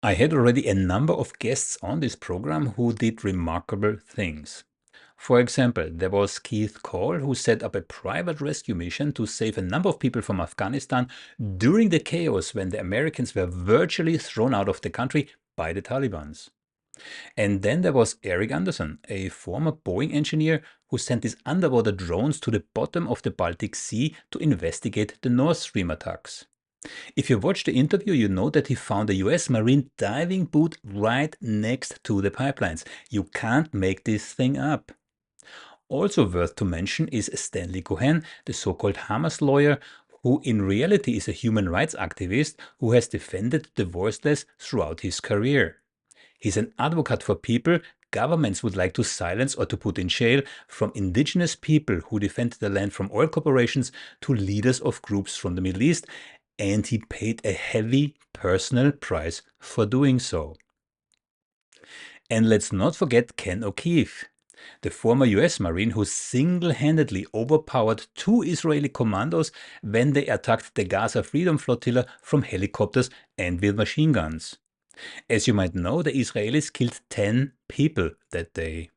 I had already a number of guests on this program who did remarkable things. For example, there was Keith Cole, who set up a private rescue mission to save a number of people from Afghanistan during the chaos when the Americans were virtually thrown out of the country by the Taliban. And then there was Eric Anderson, a former Boeing engineer who sent his underwater drones to the bottom of the Baltic Sea to investigate the Nord Stream attacks. If you watch the interview, you know that he found a US Marine diving boot right next to the pipelines. You can't make this thing up. Also worth to mention is Stanley Cohen, the so-called Hamas lawyer, who in reality is a human rights activist who has defended the voiceless throughout his career. He's an advocate for people governments would like to silence or to put in jail, from indigenous people who defend the land from oil corporations to leaders of groups from the Middle East, and he paid a heavy personal price for doing so. And let's not forget Ken O'Keefe, the former US Marine who single-handedly overpowered two Israeli commandos when they attacked the Gaza Freedom Flotilla from helicopters and with machine guns. As you might know, the Israelis killed 10 people that day.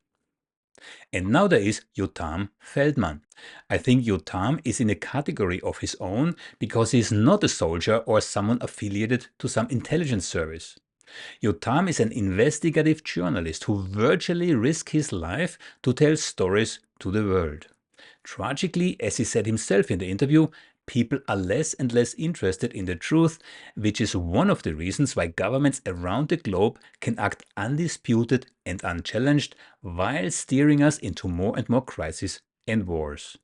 And now there is Yotam Feldman. I think Yotam is in a category of his own because he is not a soldier or someone affiliated to some intelligence service. Yotam is an investigative journalist who virtually risked his life to tell stories to the world. Tragically, as he said himself in the interview, people are less and less interested in the truth, which is one of the reasons why governments around the globe can act undisputed and unchallenged while steering us into more and more crises and wars.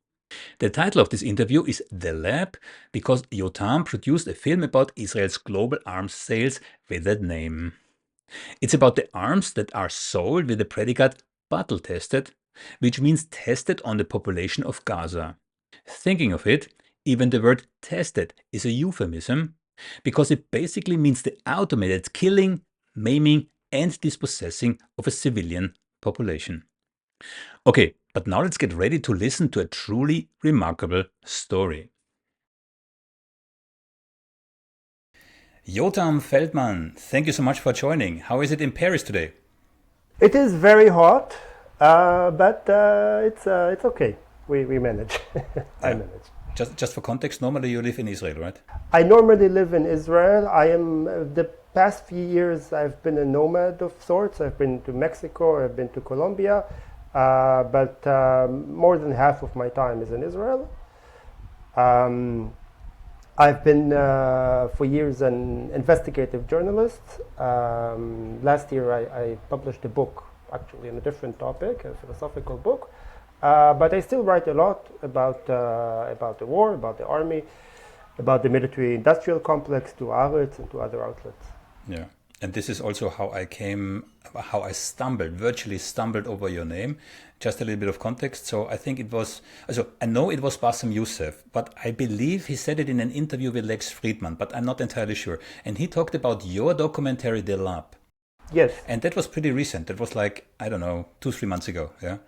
The title of this interview is The Lab because Yotam produced a film about Israel's global arms sales with that name. It's about the arms that are sold with the predicate battle tested, which means tested on the population of Gaza. Thinking of it, even the word tested is a euphemism because it basically means the automated killing, maiming, and dispossessing of a civilian population. Okay, but now let's get ready to listen to a truly remarkable story. Yotam Feldman, thank you so much for joining. How is it in Paris today? It is very hot, but it's okay. We manage. I Yeah. manage. Just for context, normally you live in Israel, right? I normally live in Israel. I am the past few years I've been a nomad of sorts. I've been to Mexico. I've been to Colombia, but more than half of my time is in Israel. Um, I've been for years an investigative journalist. Last year I published a book, actually on a different topic, a philosophical book. But I still write a lot about the war, about the army, about the military-industrial complex, to Haaretz and to other outlets. Yeah. And this is also how I virtually stumbled over your name. Just a little bit of context. So I think I know it was Bassem Youssef, but I believe he said it in an interview with Lex Friedman, but I'm not entirely sure. And he talked about your documentary, The Lab. Yes. And that was pretty recent. That was like, I don't know, 2, 3 months ago. Yeah.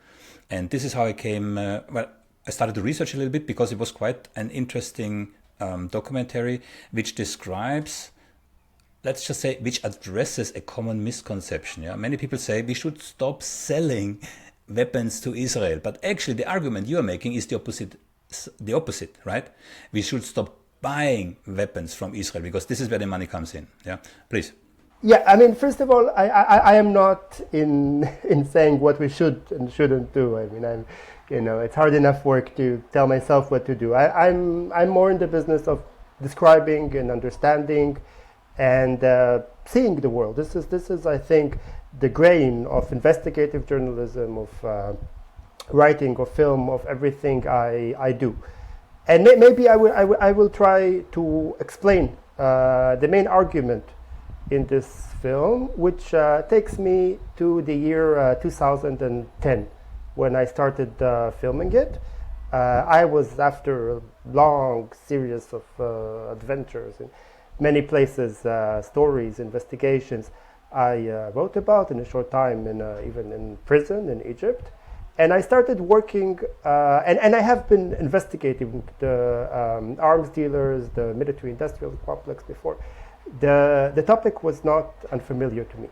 And this is how I came, I started to research a little bit because it was quite an interesting documentary which describes, let's just say, which addresses a common misconception. Yeah, many people say we should stop selling weapons to Israel, but actually the argument you are making is the opposite. The opposite, right? We should stop buying weapons from Israel because this is where the money comes in. Yeah, please. Yeah, I mean, first of all, I am not in in saying what we should and shouldn't do. I mean, it's hard enough work to tell myself what to do. I'm more in the business of describing and understanding and seeing the world. This is, I think, the grain of investigative journalism, of writing, of film, of everything I do. And maybe I will try to explain the main argument in this film, which takes me to the year 2010 when I started filming it. I was, after a long series of adventures in many places, stories, investigations, I wrote about in a short time, even in prison in Egypt. And I started working, and I have been investigating the arms dealers, the military industrial complex before. the topic was not unfamiliar to me.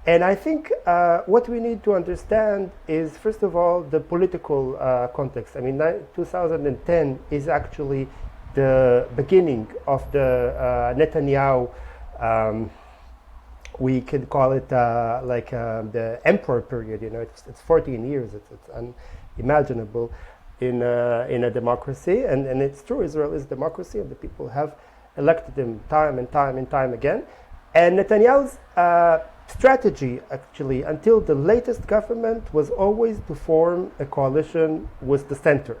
And I think what we need to understand is, first of all, the political context. I mean, 2010 is actually the beginning of the Netanyahu, we can call it the emperor period. You know, it's 14 years. It's unimaginable in a democracy, and it's true. Israel is a democracy, and the people have elected him time and time and time again. And Netanyahu's strategy, actually, until the latest government, was always to form a coalition with the center.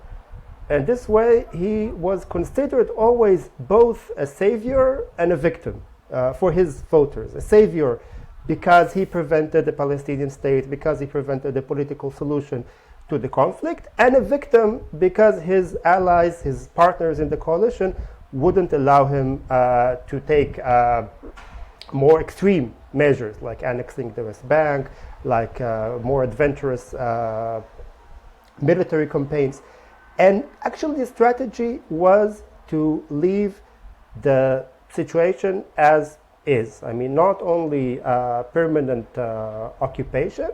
And this way, he was considered always both a savior and a victim for his voters. A savior because he prevented the Palestinian state, because he prevented a political solution to the conflict, and a victim because his allies, his partners in the coalition, wouldn't allow him to take more extreme measures, like annexing the West Bank, like more adventurous military campaigns. And actually the strategy was to leave the situation as is. I mean, not only permanent occupation,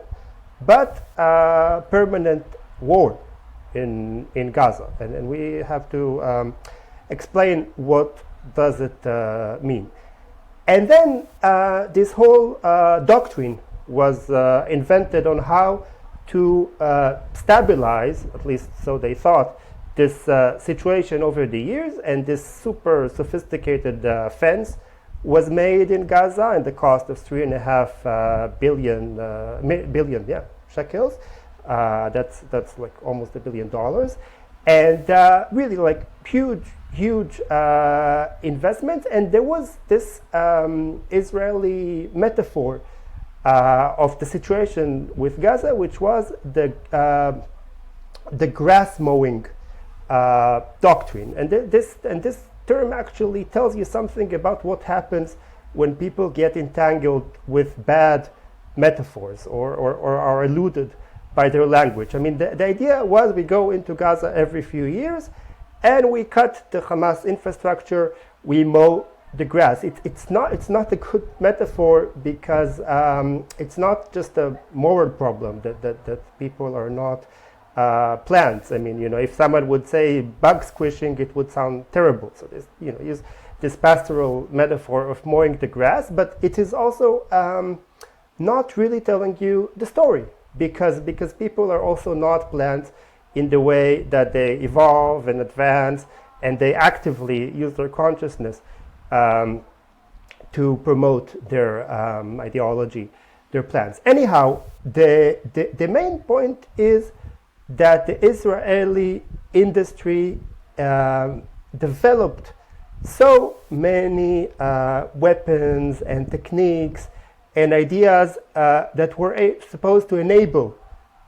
but permanent war in Gaza. And we have to explain what does it mean. And then this whole doctrine was invented on how to stabilize, at least so they thought, this situation over the years. And this super sophisticated fence was made in Gaza at the cost of 3.5 billion shekels. That's like almost $1 billion. And really like huge investment. And there was this Israeli metaphor of the situation with Gaza, which was the grass mowing doctrine. And this term actually tells you something about what happens when people get entangled with bad metaphors or are eluded by their language. I mean, the idea was we go into Gaza every few years and we cut the Hamas infrastructure, we mow the grass. It's not a good metaphor because it's not just a moral problem that people are not plants. I mean, if someone would say bug squishing, it would sound terrible. So this, use this pastoral metaphor of mowing the grass, but it is also not really telling you the story because people are also not plants in the way that they evolve and advance, and they actively use their consciousness to promote their ideology, their plans. Anyhow, the main point is that the Israeli industry developed so many weapons and techniques and ideas that were supposed to enable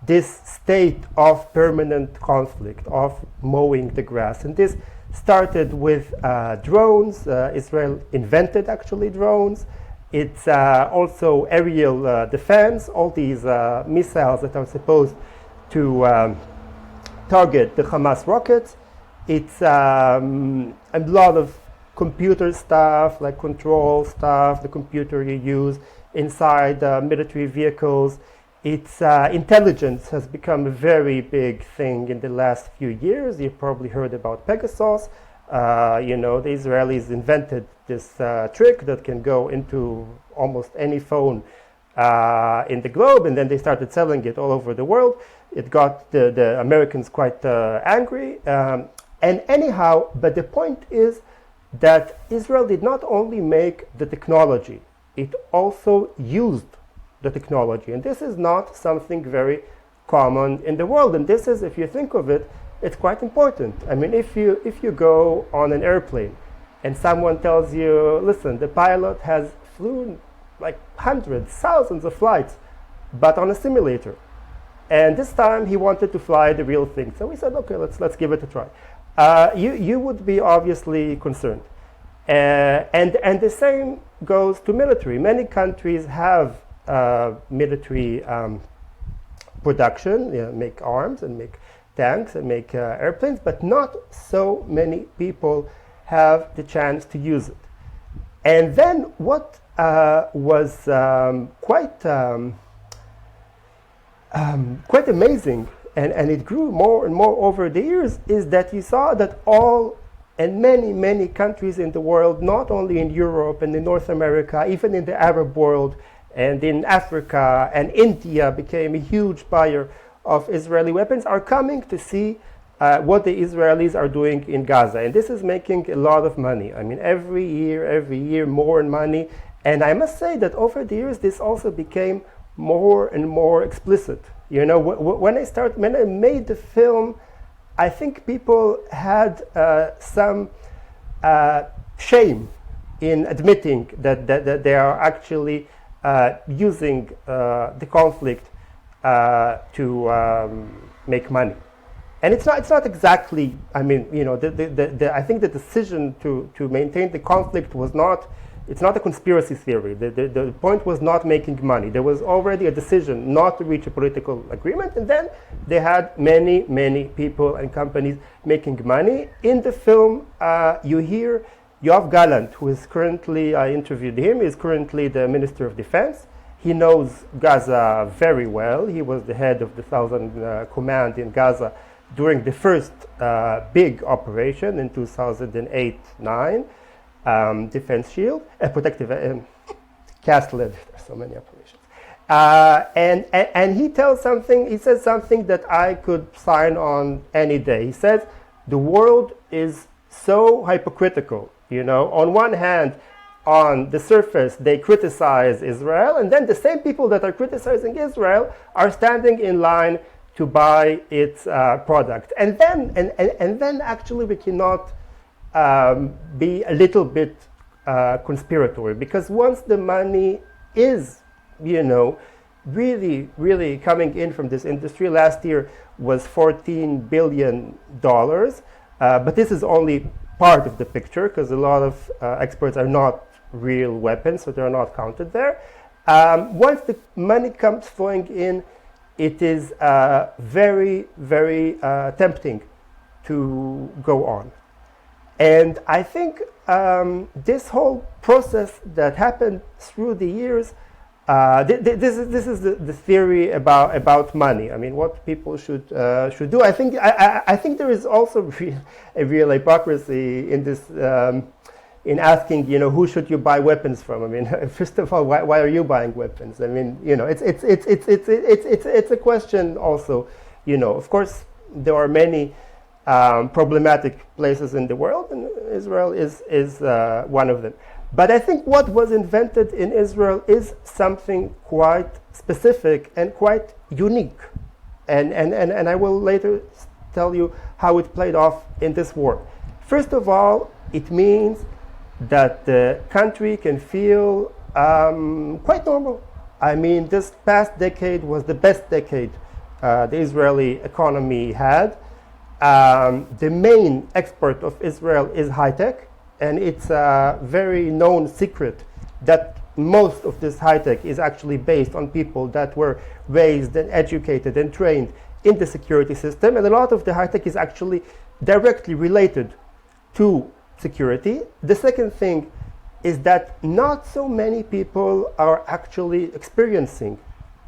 this state of permanent conflict, of mowing the grass. And this started with drones. Israel invented actually drones. It's also aerial defense, all these missiles that are supposed to target the Hamas rockets. It's a lot of computer stuff, like control stuff, the computer you use inside military vehicles. Its intelligence has become a very big thing in the last few years. You've probably heard about Pegasus. The Israelis invented this trick that can go into almost any phone in the globe, and then they started selling it all over the world. It got the Americans quite angry. And anyhow, but the point is that Israel did not only make the technology, it also used the technology. And this is not something very common in the world. And this is, if you think of it, it's quite important. I mean, if you go on an airplane and someone tells you, listen, the pilot has flown like hundreds, thousands of flights, but on a simulator. And this time he wanted to fly the real thing. So we said, okay, let's give it a try. You would be obviously concerned. And the same goes to military. Many countries have military production, make arms and make tanks and make airplanes, but not so many people have the chance to use it. And then what was quite amazing, and it grew more and more over the years, is that you saw that all and many countries in the world, not only in Europe and in North America, even in the Arab world and in Africa, and India became a huge buyer of Israeli weapons, are coming to see what the Israelis are doing in Gaza. And this is making a lot of money. I mean, every year, more money. And I must say that over the years, this also became more and more explicit. You know, when I made the film, I think people had some shame in admitting that they are actually using the conflict to make money. And it's not exactly, I mean, you know, I think the decision to maintain the conflict was not, it's not a conspiracy theory. The point was not making money. There was already a decision not to reach a political agreement, and then they had many people and companies making money. In the film, you hear Yoav Gallant, who is currently, I interviewed him, is currently the Minister of Defense. He knows Gaza very well. He was the head of the Southern Command in Gaza during the first big operation in 2008-9. Defense Shield, protective cast lead. There's so many operations, and he tells something. He says something that I could sign on any day. He says the world is so hypocritical. You know, on one hand, on the surface, they criticize Israel, and then the same people that are criticizing Israel are standing in line to buy its product, and then actually we cannot be a little bit conspiratory, because once the money is, you know, really coming in from this industry, last year was $14 billion, but this is only part of the picture, because a lot of exports are not real weapons, so they're not counted there. Once the money comes flowing in, it is very tempting to go on. And I think this whole process that happened through the years, this is the theory about money. I mean, what people should do. I think there is also a real hypocrisy in this, in asking, you know, who should you buy weapons from? I mean, first of all, why are you buying weapons? I mean, you know, it's a question also. You know, of course, there are many problematic places in the world, and Israel is one of them. But I think what was invented in Israel is something quite specific and quite unique. And I will later tell you how it played off in this war. First of all, it means that the country can feel quite normal. I mean, this past decade was the best decade the Israeli economy had. The main export of Israel is high-tech, and it's a very known secret that most of this high-tech is actually based on people that were raised and educated and trained in the security system, and a lot of the high-tech is actually directly related to security. The second thing is that not so many people are actually experiencing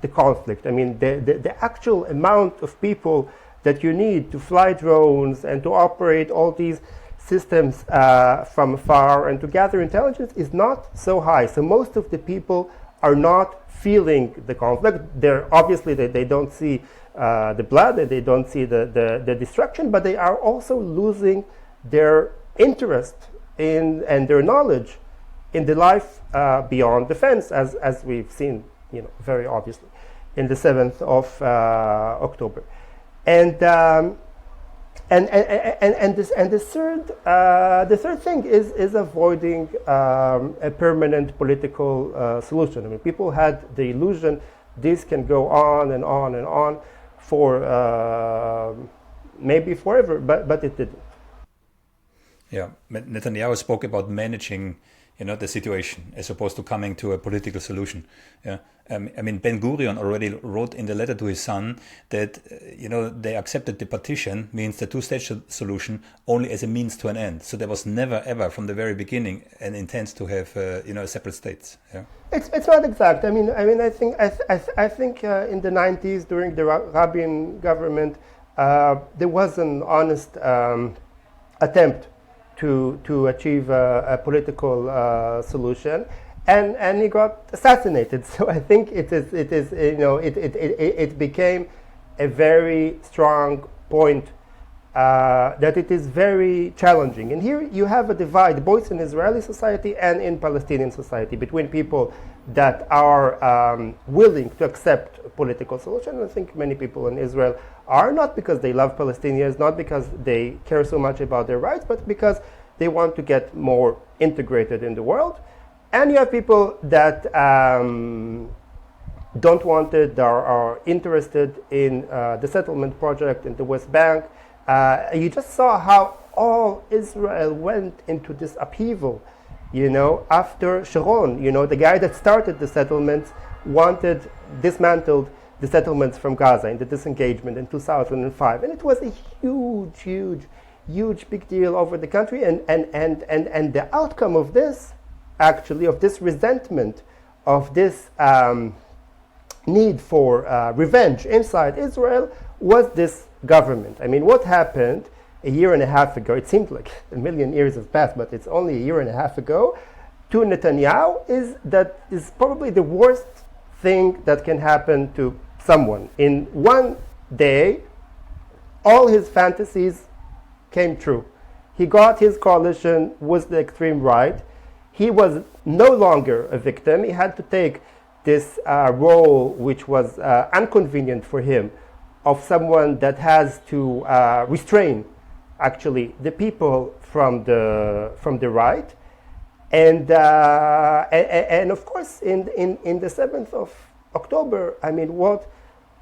the conflict. I mean, the actual amount of people that you need to fly drones and to operate all these systems from afar and to gather intelligence is not so high. So most of the people are not feeling the conflict. They're obviously they don't see the blood, and they don't see the destruction, but they are also losing their interest in and their knowledge in the life beyond the fence, as we've seen, you know, very obviously in the 7th of October. And the third thing is avoiding a permanent political solution. I mean, people had the illusion this can go on and on and on for maybe forever, but it didn't. Yeah, Netanyahu spoke about managing the situation, as opposed to coming to a political solution. Yeah. I mean, Ben Gurion already wrote in the letter to his son that, they accepted the partition, means the two-state solution, only as a means to an end. So there was never, ever, from the very beginning, an intent to have, separate states. Yeah. It's not exact. I think in the 90s during the Rabin government, there was an honest attempt to achieve a political solution, and he got assassinated. So I think it became a very strong point that it is very challenging. And here you have a divide both in Israeli society and in Palestinian society between people that are willing to accept a political solution. I think many people in Israel are, not because they love Palestinians, not because they care so much about their rights, but because they want to get more integrated in the world. And you have people that don't want it, are interested in the settlement project in the West Bank. You just saw how all Israel went into this upheaval, after Sharon, the guy that started the settlements dismantled the settlements from Gaza in the disengagement in 2005. And it was a huge big deal over the country. And the outcome of this, actually, of this resentment, of this need for revenge inside Israel, was this government. I mean, what happened a year and a half ago, it seemed like a million years have passed, but it's only a year and a half ago, to Netanyahu is probably the worst thing that can happen to someone. In one day, all his fantasies came true. He got his coalition with the extreme right. He was no longer a victim. He had to take this role, which was inconvenient for him, of someone that has to restrain, actually, the people from the right. And of course, in the 7th of October, I mean, what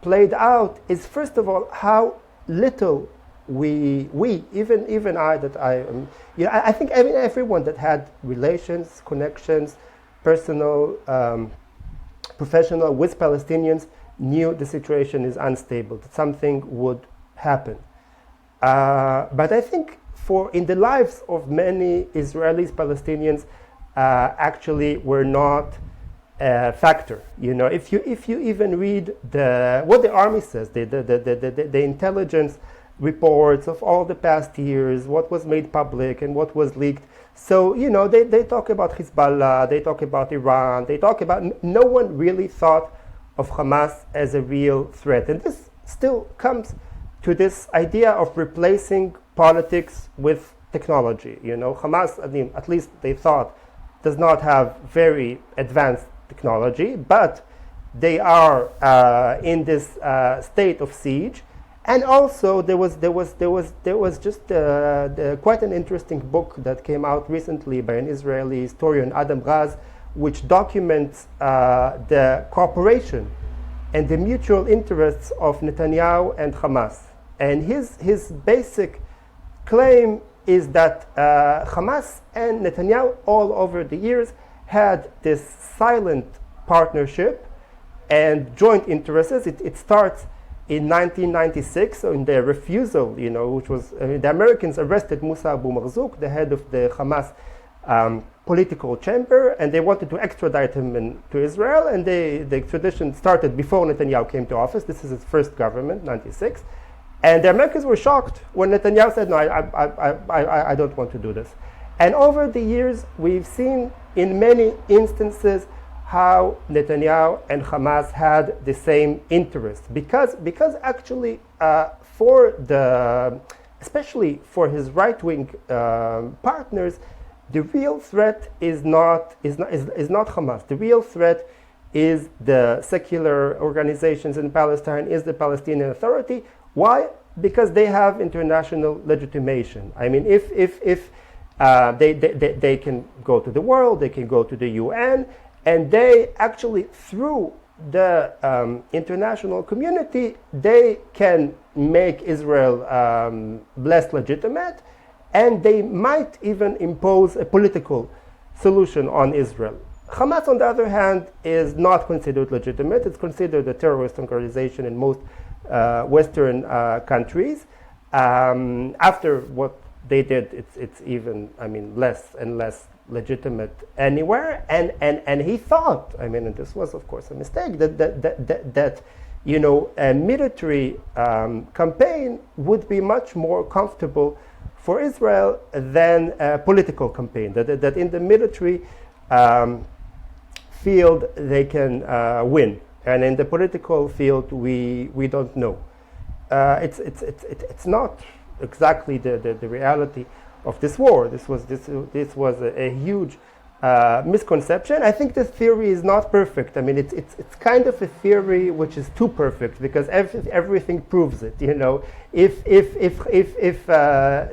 played out is, first of all, how little we even I that I am, I think everyone that had relations, connections, personal, professional with Palestinians knew the situation is unstable, that something would happen. But I think in the lives of many Israelis, Palestinians actually were not a factor. If you even read what the army says, the intelligence reports of all the past years, what was made public and what was leaked. So, they talk about Hezbollah, they talk about Iran, no one really thought of Hamas as a real threat. And this still comes to this idea of replacing politics with technology. Hamas, at least they thought, does not have very advanced technology, but they are in this state of siege. And also, there was just quite an interesting book that came out recently by an Israeli historian, Adam Raz, which documents the cooperation and the mutual interests of Netanyahu and Hamas. And his basic claim is that Hamas and Netanyahu, all over the years, had this silent partnership and joint interests. It starts in 1996, so in the refusal, which was the Americans arrested Musa Abu Marzouk, the head of the Hamas political chamber, and they wanted to extradite him to Israel. And the extradition started before Netanyahu came to office. This is his first government, 96. And the Americans were shocked when Netanyahu said, "No, I don't want to do this." And over the years, we've seen in many instances how Netanyahu and Hamas had the same interest, because actually especially for his right-wing partners, the real threat is not Hamas. The real threat is the secular organizations in Palestine, is the Palestinian Authority. Why? Because they have international legitimation. I mean, if they can go to the world, they can go to the UN, and they actually, through the international community, they can make Israel less legitimate, and they might even impose a political solution on Israel. Hamas, on the other hand, is not considered legitimate. It's considered a terrorist organization in most Western countries. After what they did, it's even, less and less legitimate anywhere. And he thought, and this was, of course, a mistake, that a military campaign would be much more comfortable for Israel than a political campaign. That in the military field they can win, and in the political field we don't know. It's not exactly the reality of this war. This was a huge misconception. I think this theory is not perfect. It's kind of a theory which is too perfect because everything proves it. If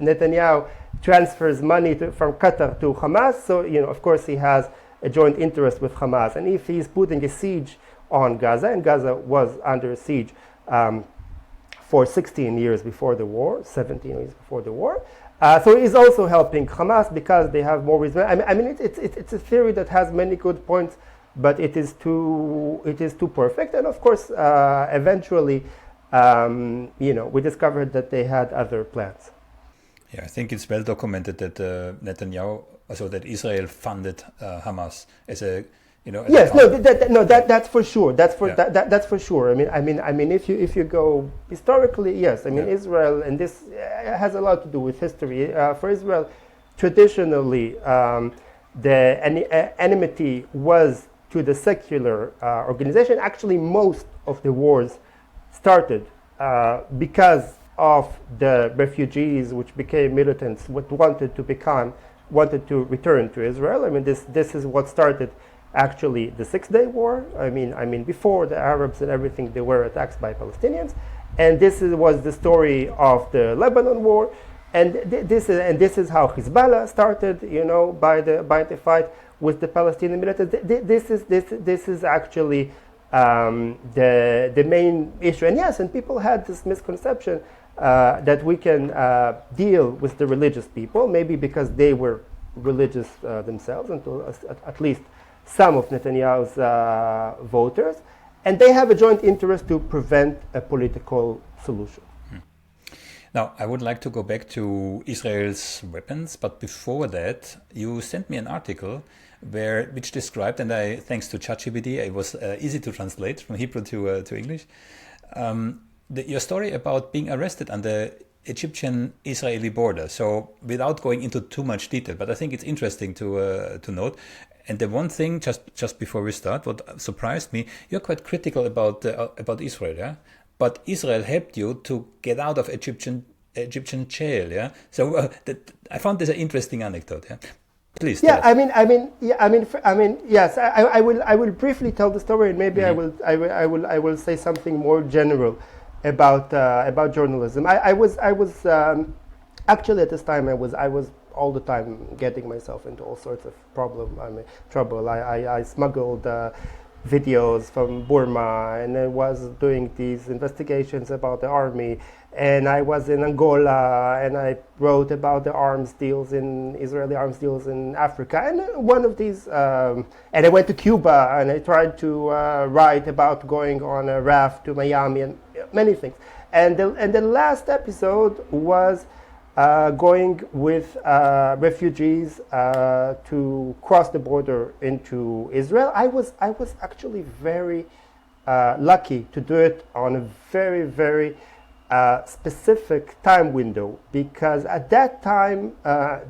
Netanyahu transfers money from Qatar to Hamas, so of course he has a joint interest with Hamas, and if he's putting a siege on Gaza, and Gaza was under siege for 16 years before the war, 17 years before the war. So he's also helping Hamas because they have more reason. It's a theory that has many good points, but it is too perfect. And of course, eventually, we discovered that they had other plans. Yeah, I think it's well documented that Netanyahu, so that Israel funded Hamas as a Yes, that's for sure. That's for sure. If you go historically, yes. Israel, and this has a lot to do with history. For Israel, traditionally, the enmity was to the secular organization. Actually, most of the wars started because of the refugees, which became militants, wanted to return to Israel. This is what started. Actually, the 6-Day War. Before the Arabs and everything, they were attacked by Palestinians, and this was the story of the Lebanon War, and this is how Hezbollah started. By the fight with the Palestinian militants. This is actually the main issue. And yes, and people had this misconception that we can deal with the religious people, maybe because they were religious themselves, until at least some of Netanyahu's voters, and they have a joint interest to prevent a political solution. Now, I would like to go back to Israel's weapons, but before that, you sent me an article which described, and thanks to ChatGPT, it was easy to translate from Hebrew to English, your story about being arrested on the Egyptian-Israeli border. So, without going into too much detail, but I think it's interesting to note. And the one thing, just before we start, what surprised me, you're quite critical about Israel, yeah? But Israel helped you to get out of Egyptian jail, yeah? So I found this an interesting anecdote, yeah? Please. Yeah, yes. I will briefly tell the story, and maybe I will say something more general about journalism. I was actually at this time I was all the time getting myself into all sorts of trouble. I smuggled videos from Burma, and I was doing these investigations about the army, and I was in Angola, and I wrote about the Israeli arms deals in Africa, and one of these, and I went to Cuba, and I tried to write about going on a raft to Miami, and many things. And the last episode was going with refugees to cross the border into Israel. I was actually very lucky to do it on a very, very specific time window, because at that time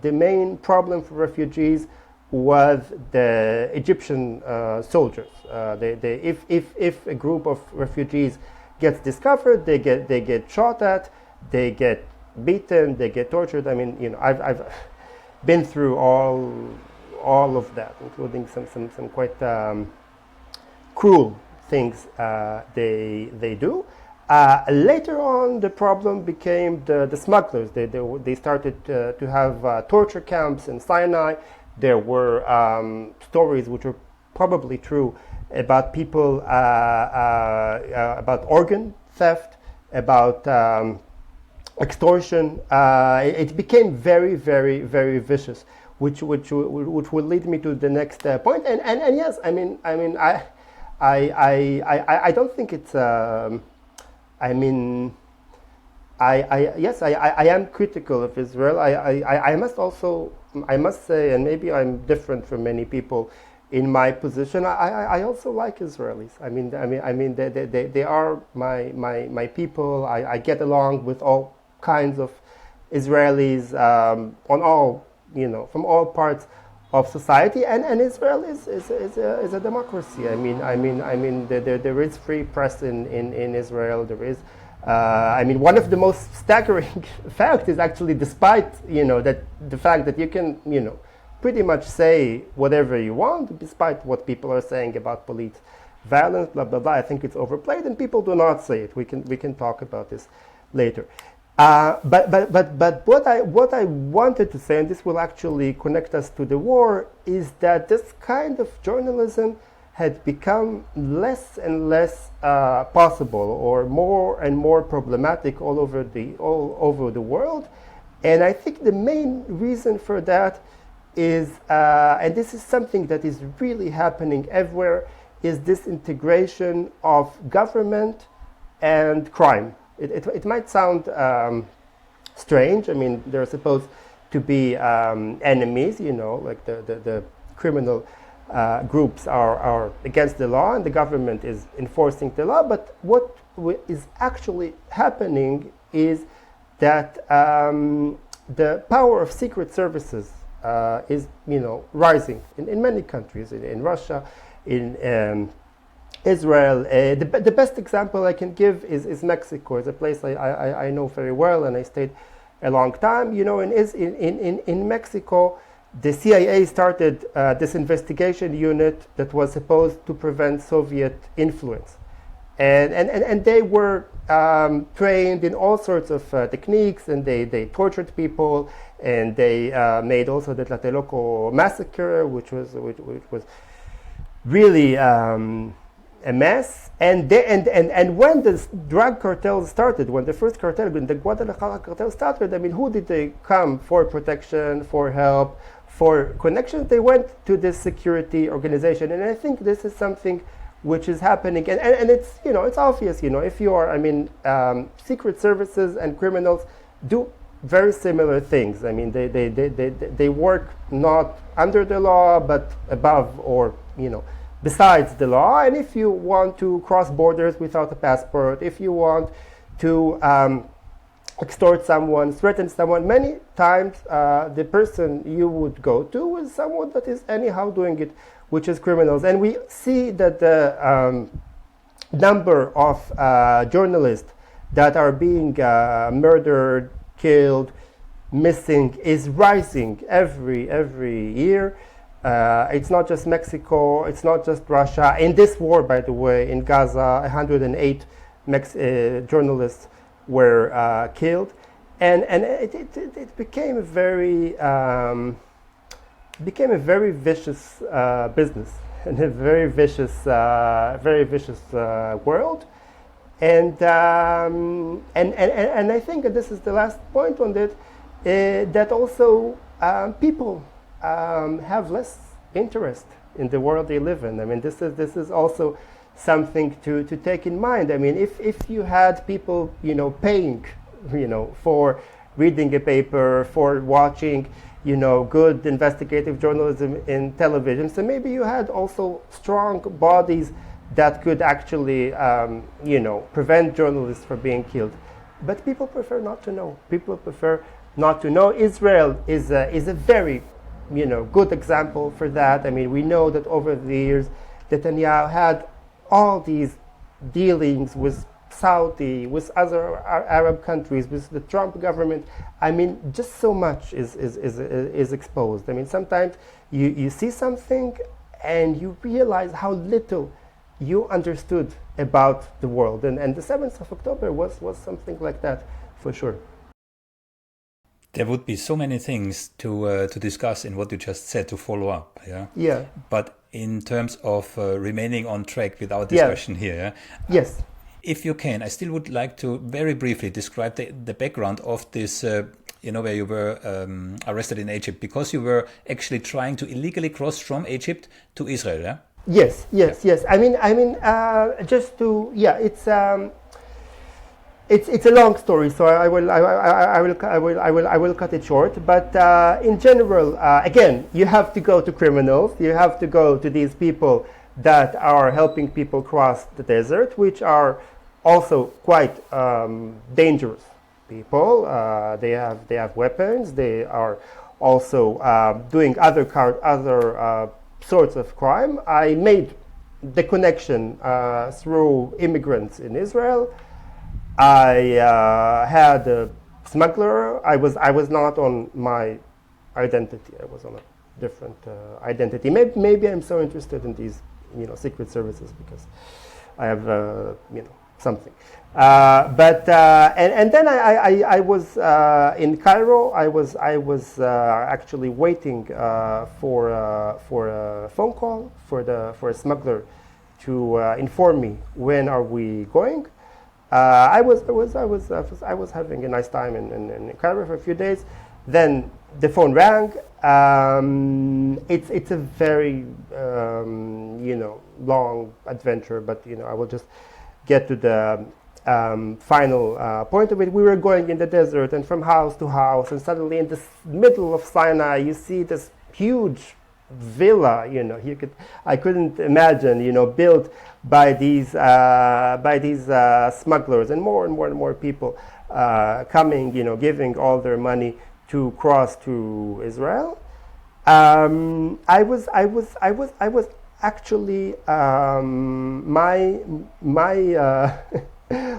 the main problem for refugees was the Egyptian soldiers. If a group of refugees gets discovered, they get shot at, they get beaten, they get tortured. I've been through all of that, including some quite cruel things they do. Later on, the problem became the smugglers. They started to have torture camps in Sinai. There were stories which were probably true about people, about organ theft, about extortion. It became very, very, very vicious. which will lead me to the next point. And yes, I don't think it's. I mean, yes, I am critical of Israel. I must say, and maybe I'm different from many people in my position. I also like Israelis. They are my people. I get along with all kinds of Israelis on all, from all parts of society, and Israel is a democracy. There is free press in Israel. There is. One of the most staggering facts is actually, despite that the fact that you can pretty much say whatever you want, despite what people are saying about police violence, blah blah blah. I think it's overplayed, and people do not say it. We can talk about this later. But what I wanted to say, and this will actually connect us to the war, is that this kind of journalism had become less and less possible, or more and more problematic all over the world. And I think the main reason for that is, and this is something that is really happening everywhere, is this integration of government and crime. It might sound strange. They're supposed to be enemies, like the criminal groups are against the law, and the government is enforcing the law. But what is actually happening is that the power of secret services is rising in many countries, in Russia, in Israel. The best example I can give is Mexico. It's a place I know very well, and I stayed a long time. In Mexico, the CIA started this investigation unit that was supposed to prevent Soviet influence. And they were trained in all sorts of techniques, and they tortured people, and they made also the Tlatelolco massacre, which was really a mess. And when the drug cartel started, when the first cartel, when the Guadalajara cartel started, who did they come for? Protection, for help, for connections? They went to this security organization. And I think this is something which is happening, and it's it's obvious. If you are, secret services and criminals do very similar things. They work not under the law, but above, or besides the law. And if you want to cross borders without a passport, if you want to extort someone, threaten someone, many times the person you would go to is someone that is anyhow doing it, which is criminals. And we see that the number of journalists that are being murdered, killed, missing is rising every year. It's not just Mexico, it's not just Russia. In this war, by the way, in Gaza, 108 journalists were killed, and it became a very vicious business, and a very vicious world. And I think that this is the last point on that, that also people have less interest in the world they live in. This is also something to take in mind. If you had people, paying, for reading a paper, for watching, good investigative journalism in television, so maybe you had also strong bodies that could actually, prevent journalists from being killed. But people prefer not to know. People prefer not to know. Israel is a very, good example for that. We know that over the years, Netanyahu had all these dealings with Saudi, with other Arab countries, with the Trump government. Just so much is exposed. Sometimes you see something and you realize how little you understood about the world. And the 7th of October was something like that, for sure. There would be so many things to discuss in what you just said, to follow up. Yeah. But in terms of remaining on track with our discussion here, yes, if you can, I still would like to very briefly describe the background of this where you were arrested in Egypt because you were actually trying to illegally cross from Egypt to Israel, yeah? Yes, Yeah. yes, yes. Just to, yeah, it's a long story, so I will cut it short. But in general, again, you have to go to criminals. You have to go to these people that are helping people cross the desert, which are also quite dangerous people. They have weapons. They are also doing other sorts of crime. I made the connection through immigrants in Israel. I had a smuggler. I was not on my identity. I was on a different identity. Maybe I'm so interested in these, secret services because I have, something. And then I was in Cairo. I was actually waiting for a phone call for a smuggler to inform me when are we going. I was having a nice time in Cairo for a few days. Then the phone rang. It's a very long adventure, but I will just get to the final point of it. We were going in the desert and from house to house, and suddenly in the middle of Sinai, you see this huge villa. I couldn't imagine, built by these smugglers, and more people coming, giving all their money to cross to Israel. I was actually my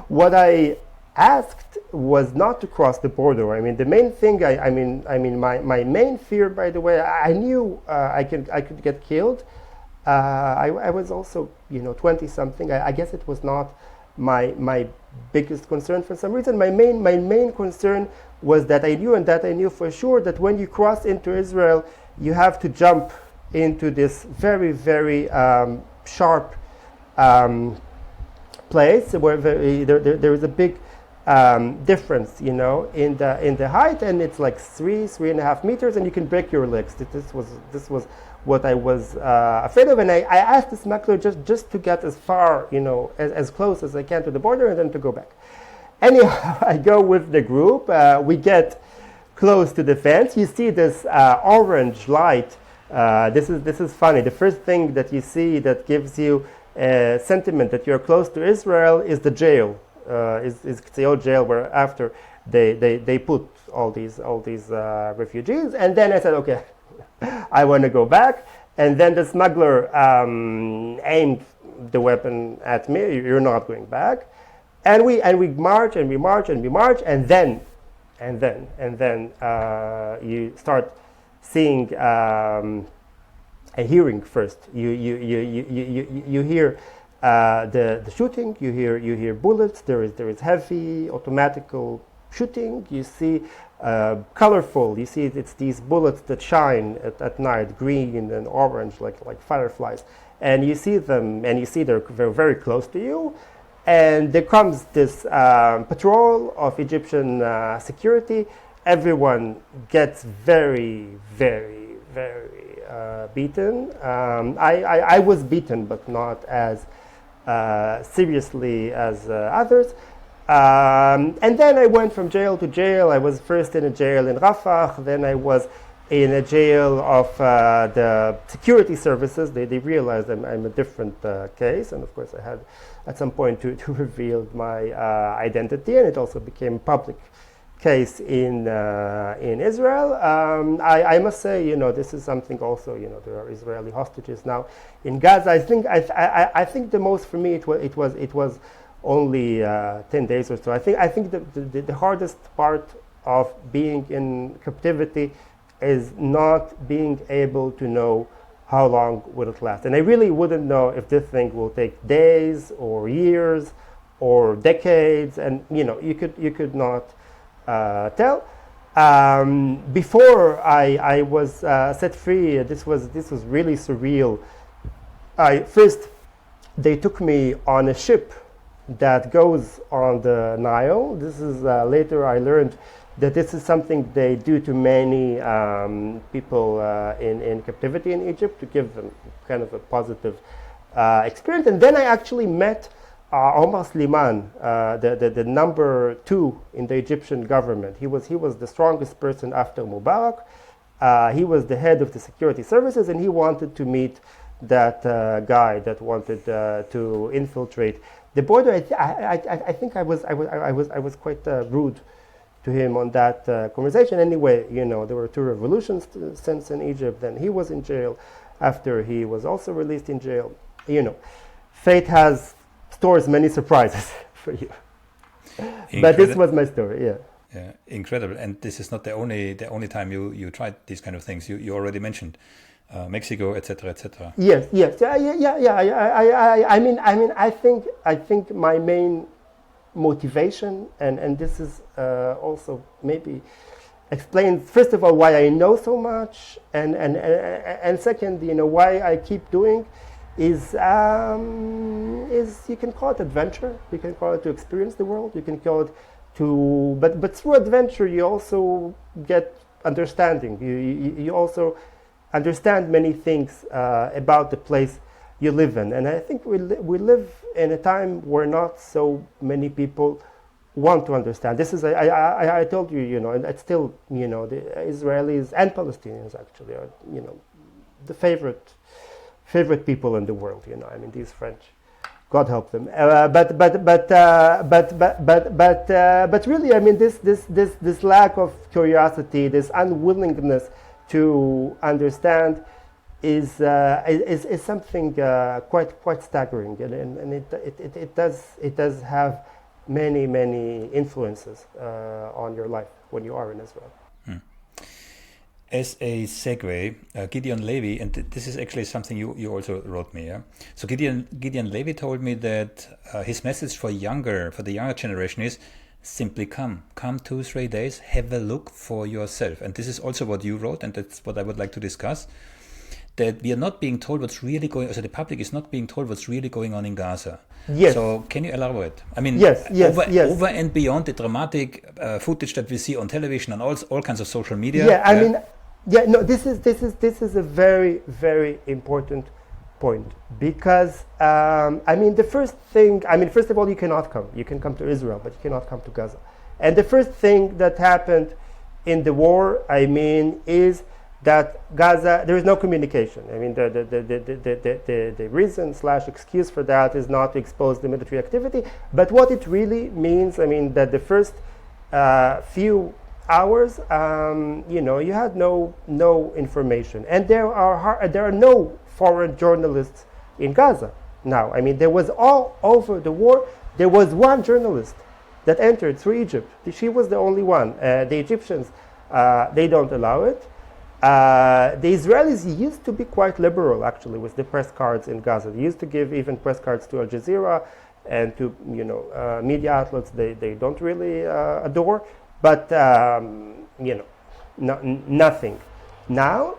what I asked was not to cross the border. I mean, the main thing. My main fear, by the way, I knew I could get killed. I was also 20 something. I guess it was not my biggest concern for some reason. My main concern was that I knew for sure that when you cross into Israel, you have to jump into this very, very sharp place where there is a big difference, in the height, and it's like 3.5 meters, and you can break your legs. This was what I was afraid of, and I asked the smuggler just to get as far, as close as I can to the border, and then to go back. Anyhow, I go with the group. We get close to the fence. You see this orange light. This is funny. The first thing that you see that gives you a sentiment that you're close to Israel is the jail. Is the old jail where after they put all these refugees. And then I said, okay, I want to go back. And then the smuggler aimed the weapon at me. You're not going back. And we march and we march and we march, and then you start seeing and hearing first. You hear the shooting. You hear bullets. There is heavy automatical shooting. You see colorful. You see it's these bullets that shine at night, green and orange like fireflies. And you see them, and you see they're very close to you. And there comes this patrol of Egyptian security. Everyone gets very, very, very beaten. I was beaten, but not as seriously as others. And then I went from jail to jail. I was first in a jail in Rafah. Then I was in a jail of the security services. They realized I'm a different case. And of course, I had at some point to reveal my identity. And it also became a public case in Israel. I must say, this is something also, there are Israeli hostages now in Gaza. I think the most for me, it was only 10 days or so. I think the hardest part of being in captivity is not being able to know how long will it last. And I really wouldn't know if this thing will take days or years or decades. And you could not tell. Before I was set free, this was really surreal. First, they took me on a ship that goes on the Nile. This is later I learned that this is something they do to many people in captivity in Egypt to give them kind of a positive experience. And then I actually met Omar Sliman, the number 2 in the Egyptian government. He was the strongest person after Mubarak. He was the head of the security services, and he wanted to meet that guy that wanted to infiltrate the border. I think I was quite rude to him on that conversation. Anyway, there were 2 revolutions since in Egypt. Then he was in jail. After he was also released in jail. Fate stores many surprises for you. But this was my story. Yeah. Yeah, incredible. And this is not the only time you tried these kind of things. You already mentioned Mexico, etc., etc. Yes. Yeah. I think my main motivation, and this is also maybe explains, first of all, why I know so much, and second, why I keep doing, is you can call it adventure, you can call it to experience the world, you can call it but through adventure you also get understanding. You also understand many things about the place you live in, and I think we live in a time where not so many people want to understand. This is I told you, and it's still, the Israelis and Palestinians actually are, the favorite people in the world. These French, God help them. But really, this lack of curiosity, this unwillingness to understand, is something quite staggering, and it does have many influences on your life when you are in Israel. As a segue, Gideon Levy, and this is actually something you also wrote me. Yeah? So Gideon Levy told me that his message for the younger generation is simply come 2-3 days, have a look for yourself. And this is also what you wrote, and that's what I would like to discuss. That we are not being told what's really going. So the public is not being told what's really going on in Gaza. Yes. So can you elaborate? Yes. Over and beyond the dramatic footage that we see on television and all kinds of social media. This is a very, very important point, because the first thing, first of all, you cannot come. You can come to Israel, but you cannot come to Gaza. And the first thing that happened in the war, is that Gaza, there is no communication. The reason / excuse for that is not to expose the military activity, but what it really means, that the first few hours, you had no information, and there are no foreign journalists in Gaza now. There was all over the war. There was one journalist that entered through Egypt. She was the only one. The Egyptians, they don't allow it. The Israelis used to be quite liberal, actually, with the press cards in Gaza. They used to give even press cards to Al Jazeera and to media outlets they don't really adore. But nothing now,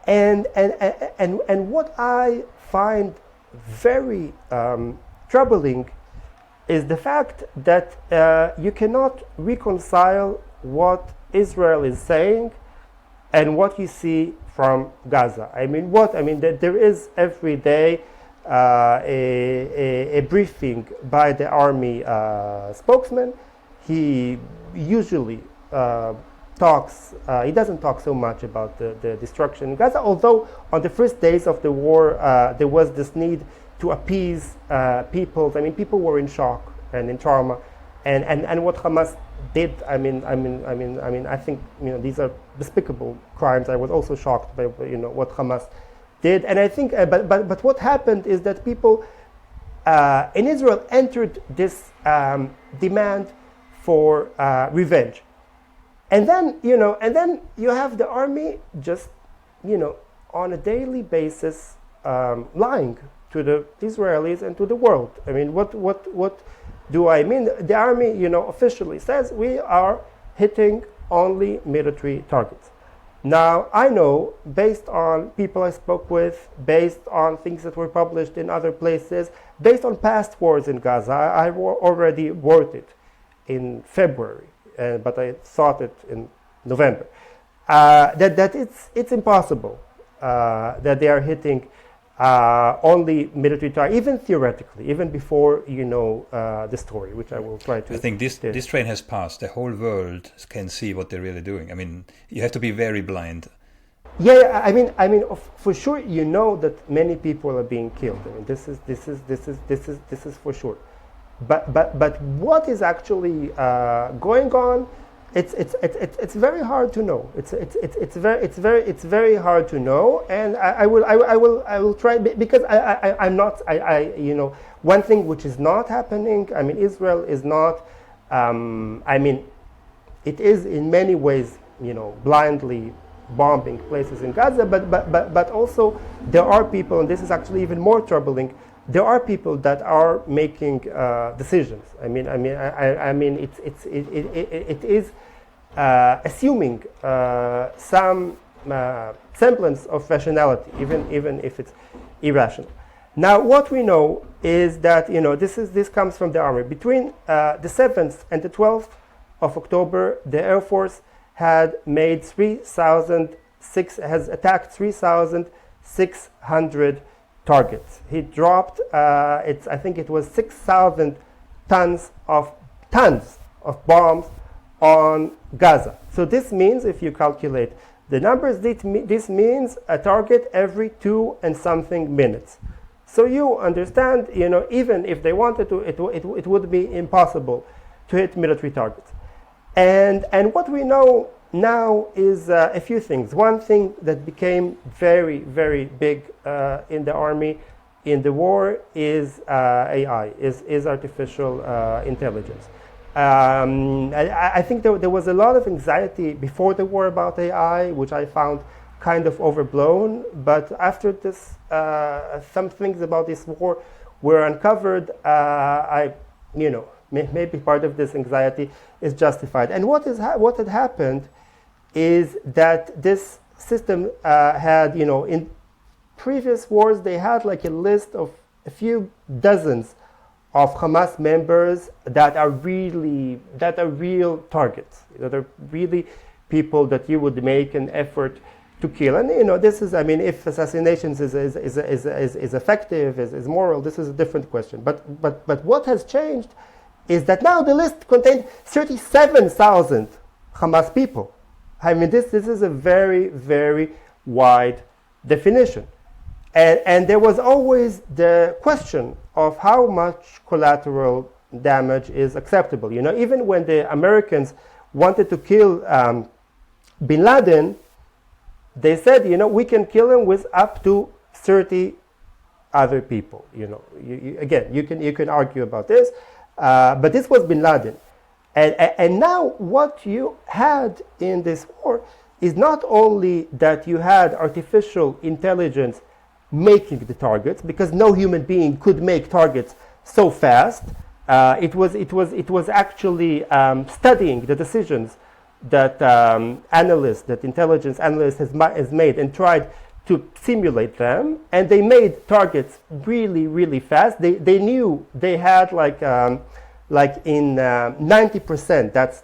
and what I find very troubling is the fact that you cannot reconcile what Israel is saying and what you see from Gaza. There is every day a briefing by the army spokesman. He usually talks, he doesn't talk so much about the destruction in Gaza, although on the first days of the war there was this need to appease people. People were in shock and in trauma, and what Hamas did, I think these are despicable crimes. I was also shocked by what Hamas did, and I think but what happened is that people in Israel entered this demand for revenge, and then you have the army just on a daily basis lying to the Israelis and to the world. What do I mean? The army officially says we are hitting only military targets. Now I know, based on people I spoke with, based on things that were published in other places, based on past wars in Gaza, I already wrote it in February but I thought it in November. That it's impossible that they are hitting only military targets, even theoretically, even before the story, which I will try to. I think this train has passed. The whole world can see what they're really doing. I mean, you have to be very blind. Yeah, I mean, for sure, that many people are being killed. I mean, this is for sure. But what is actually going on? It's very hard to know. It's very hard to know, and I will try, because I'm not one thing which is not happening. I mean, Israel is not. I mean, it is in many ways blindly bombing places in Gaza, but also there are people, and this is actually even more troubling. There are people that are making decisions. I mean, it is assuming some semblance of rationality, even if it's irrational. Now, what we know is that this comes from the army. Between the 7th and the 12th of October, the Air Force had made has attacked 3,600 targets. He dropped, I think it was 6,000 tons of bombs on Gaza. So this means, if you calculate the numbers, this means a target every 2 and something minutes. So you understand, even if they wanted to, it would be impossible to hit military targets. And what we know now is a few things. One thing that became very, very big in the army, in the war, is AI, is artificial intelligence. I think there was a lot of anxiety before the war about AI, which I found kind of overblown. But after this, some things about this war were uncovered. Maybe part of this anxiety is justified. And what had happened is that this system had, in previous wars, they had like a list of a few dozens of Hamas members that are real targets. That are really people that you would make an effort to kill. And this is, I mean, if assassinations is effective, is moral, this is a different question. But what has changed is that now the list contained 37,000 Hamas people. I mean, this is a very, very wide definition. And there was always the question of how much collateral damage is acceptable. Even when the Americans wanted to kill bin Laden, they said, we can kill him with up to 30 other people. Again, you can argue about this, but this was bin Laden. And now what you had in this war is not only that you had artificial intelligence making the targets, because no human being could make targets so fast. It was actually studying the decisions that intelligence analysts has made and tried to simulate them, and they made targets really, really fast. They knew they had like in 90%. That's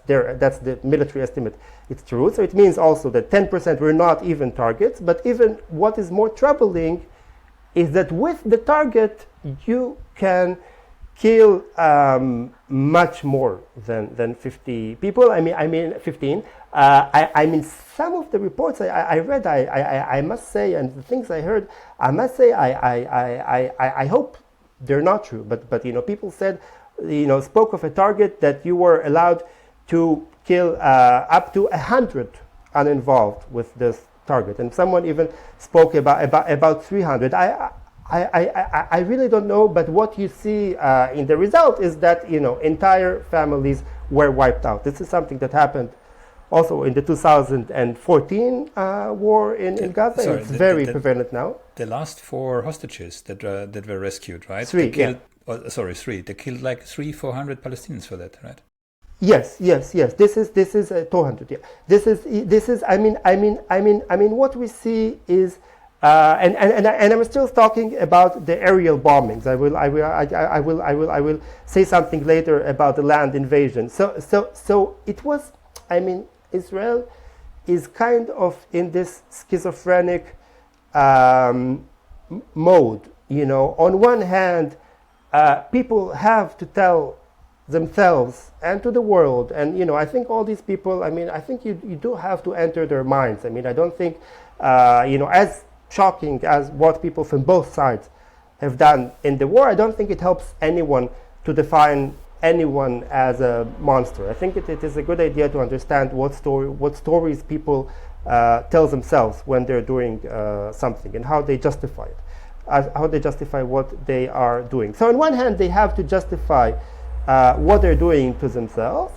the military estimate. It's true. So it means also that 10% were not even targets. But even what is more troubling is that with the target you can kill much more than 50 people. I mean 15. I mean, some of the reports I read, I must say, and the things I heard, I must say, I hope they're not true. But people said, spoke of a target that you were allowed to kill up to 100 uninvolved with this target, and someone even spoke about 300. I really don't know, but what you see in the result is that entire families were wiped out. This is something that happened also in the 2014 war in Gaza. Sorry, it's very prevalent now. The last 4 hostages that were rescued, right? 3, killed, yeah. 3. They killed like 400 Palestinians for that, right? Yes. This is 200. Yeah. This is. I mean. What we see is And I'm still talking about the aerial bombings. I will say something later about the land invasion. So it was. I mean, Israel is kind of in this schizophrenic mode. On one hand, people have to tell themselves and to the world, and I think all these people. I mean, I think you do have to enter their minds. I mean, I don't think as shocking as what people from both sides have done in the war, I don't think it helps anyone to define anyone as a monster. I think it is a good idea to understand what stories people tell themselves when they're doing something, and how they justify it, how they justify what they are doing. So on one hand, they have to justify what they're doing to themselves.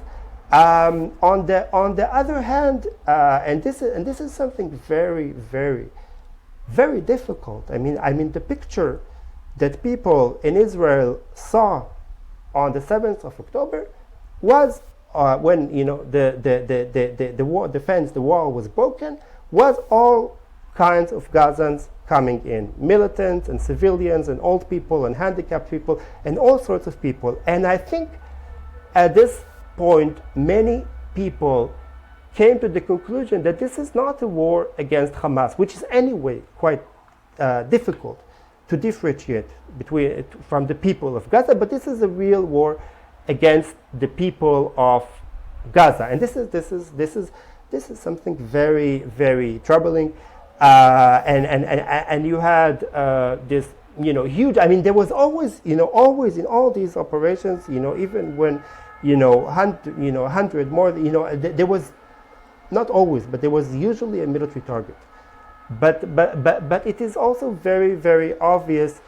On the other hand, and this is something very, very, very difficult. I mean, the picture that people in Israel saw on the 7th of October was when the wall, the wall was broken, was all kinds of Gazans coming in, militants and civilians and old people and handicapped people and all sorts of people. And I think at this point, many people came to the conclusion that this is not a war against Hamas, which is anyway quite difficult to differentiate from the people of Gaza, but this is a real war against the people of Gaza, and this is something very, very troubling. And you had this huge. I mean, there was always always in all these operations, even when 100 more, there was. Not always, but there was usually a military target. But it is also very, very obvious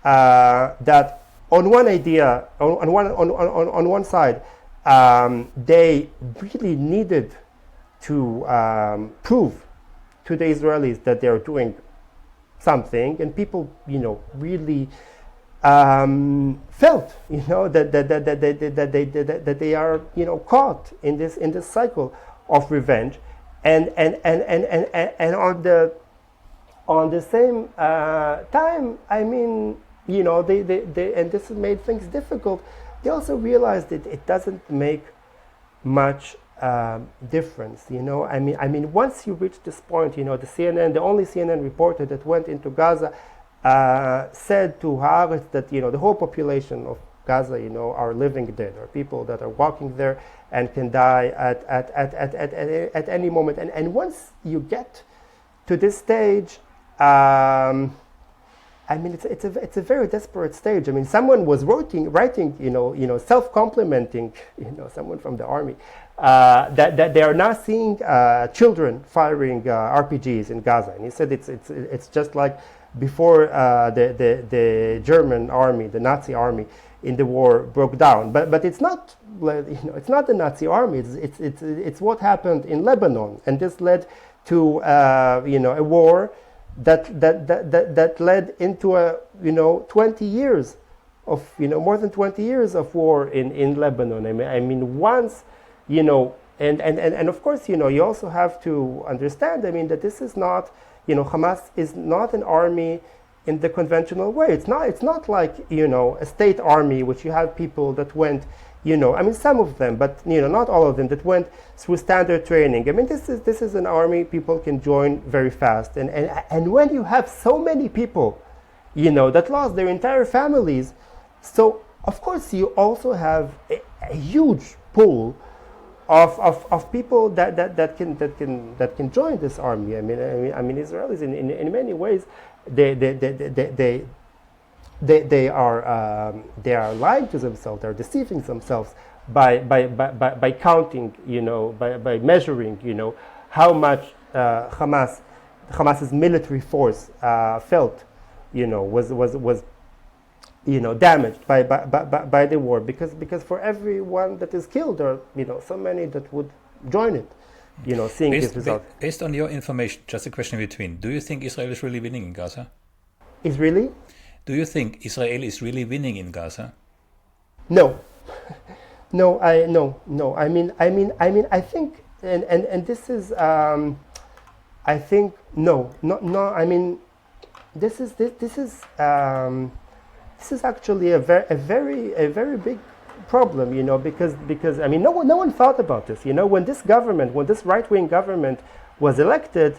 that on one idea, on one side, they really needed to prove to the Israelis that they are doing something, and people, really felt, that they are, caught in this cycle of revenge, and on the same time, I mean, they and this made things difficult. They also realized that it doesn't make much difference. I mean, once you reach this point, the only CNN reporter that went into Gaza said to Haaretz that the whole population of Gaza, are living dead, or people that are walking there and can die at any moment. And once you get to this stage, I mean, it's a very desperate stage. I mean, someone was writing, self-complimenting, someone from the army, that they are now seeing children firing RPGs in Gaza, and he said it's just like before the German army, the Nazi army in the war broke down. But it's not, it's not the Nazi army. It's what happened in Lebanon, and this led to a war that led into 20 years of more than 20 years of war in Lebanon. I mean once and of course you also have to understand, I mean, that this is not, Hamas is not an army in the conventional way. It's not like a state army, which you have people that went, I mean, some of them, but not all of them, that went through standard training. I mean, this is an army people can join very fast, and when you have so many people, that lost their entire families, so of course you also have a huge pool of people that can join this army. I mean, Israelis in many ways they are lying to themselves. They're deceiving themselves by counting, by measuring, how much Hamas's military force felt, was damaged by the war, because for everyone that is killed, there are so many that would join it, seeing this result. Based on your information, just a question in between, do you think Israel is really winning in Gaza? Israeli? Do you think Israel is really winning in Gaza? No. No. I mean, I think, and this is, I think, no. I mean, this is this, this is actually a very big problem, because I mean, no one thought about this. When this right-wing government was elected,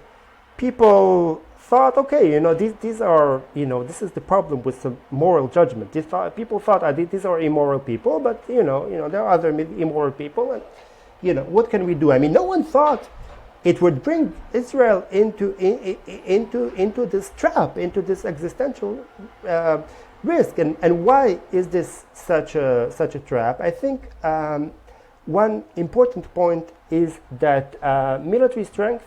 people thought, okay, these are, this is the problem with some moral judgment. People thought these are immoral people, but there are other immoral people, and what can we do? I mean, no one thought it would bring Israel into this trap, into this existential risk. And why is this such a trap? I think one important point is that military strength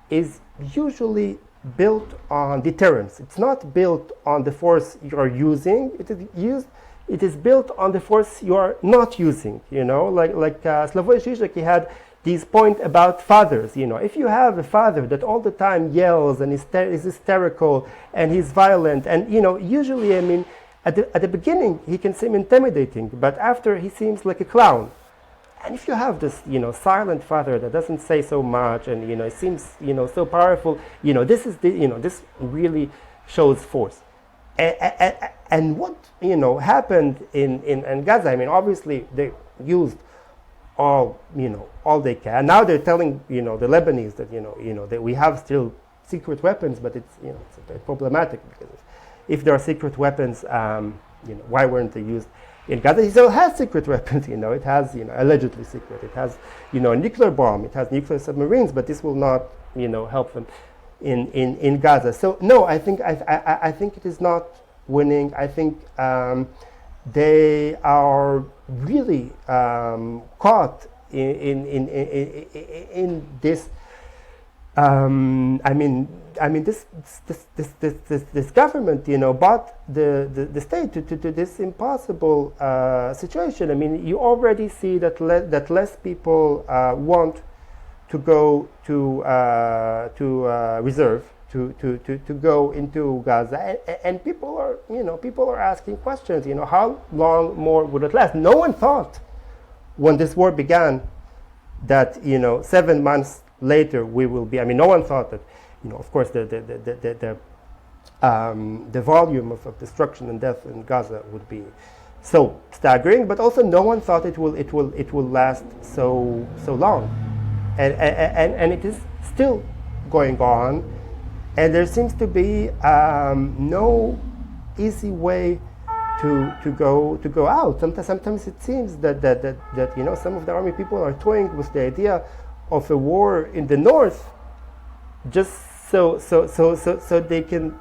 is usually built on deterrence. It's not built on the force you are using. It is built on the force you are not using. Like Slavoj Žižek, he had this point about fathers. If you have a father that all the time yells and is hysterical and he's violent, and usually, I mean, at the beginning he can seem intimidating, but after he seems like a clown. And if you have this, silent father that doesn't say so much, and it seems, so powerful, this really shows force. And what happened in Gaza? I mean, obviously they used all they can. Now they're telling the Lebanese that that we have still secret weapons, but it's it's problematic, because if there are secret weapons, why weren't they used in Gaza? Israel has secret weapons. It has allegedly secret. It has a nuclear bomb. It has nuclear submarines, but this will not help them in Gaza. So no, I think it is not winning. I think they are really caught in this. This government, brought the state to this impossible situation. I mean, you already see that less people want to go to reserve, to go into Gaza, and people are asking questions. How long more would it last? No one thought when this war began that 7 months later we will be. I mean, no one thought that. Of course, the volume of destruction and death in Gaza would be so staggering, but also no one thought it will last so long, and it is still going on, and there seems to be no easy way to go out. Sometimes it seems that some of the army people are toying with the idea of a war in the north, just so they can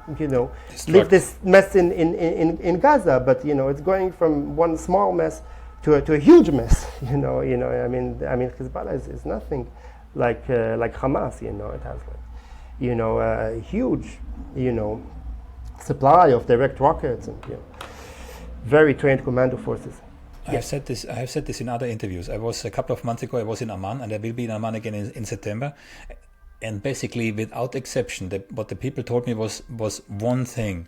leave this mess in Gaza, but it's going from one small mess to a huge mess. I mean Hezbollah is nothing like Hamas. It has a huge supply of direct rockets and very trained commando forces. I have said this in other interviews. I was a couple of months ago. I was in Amman, and I will be in Amman again in September. And basically, without exception, what the people told me was one thing.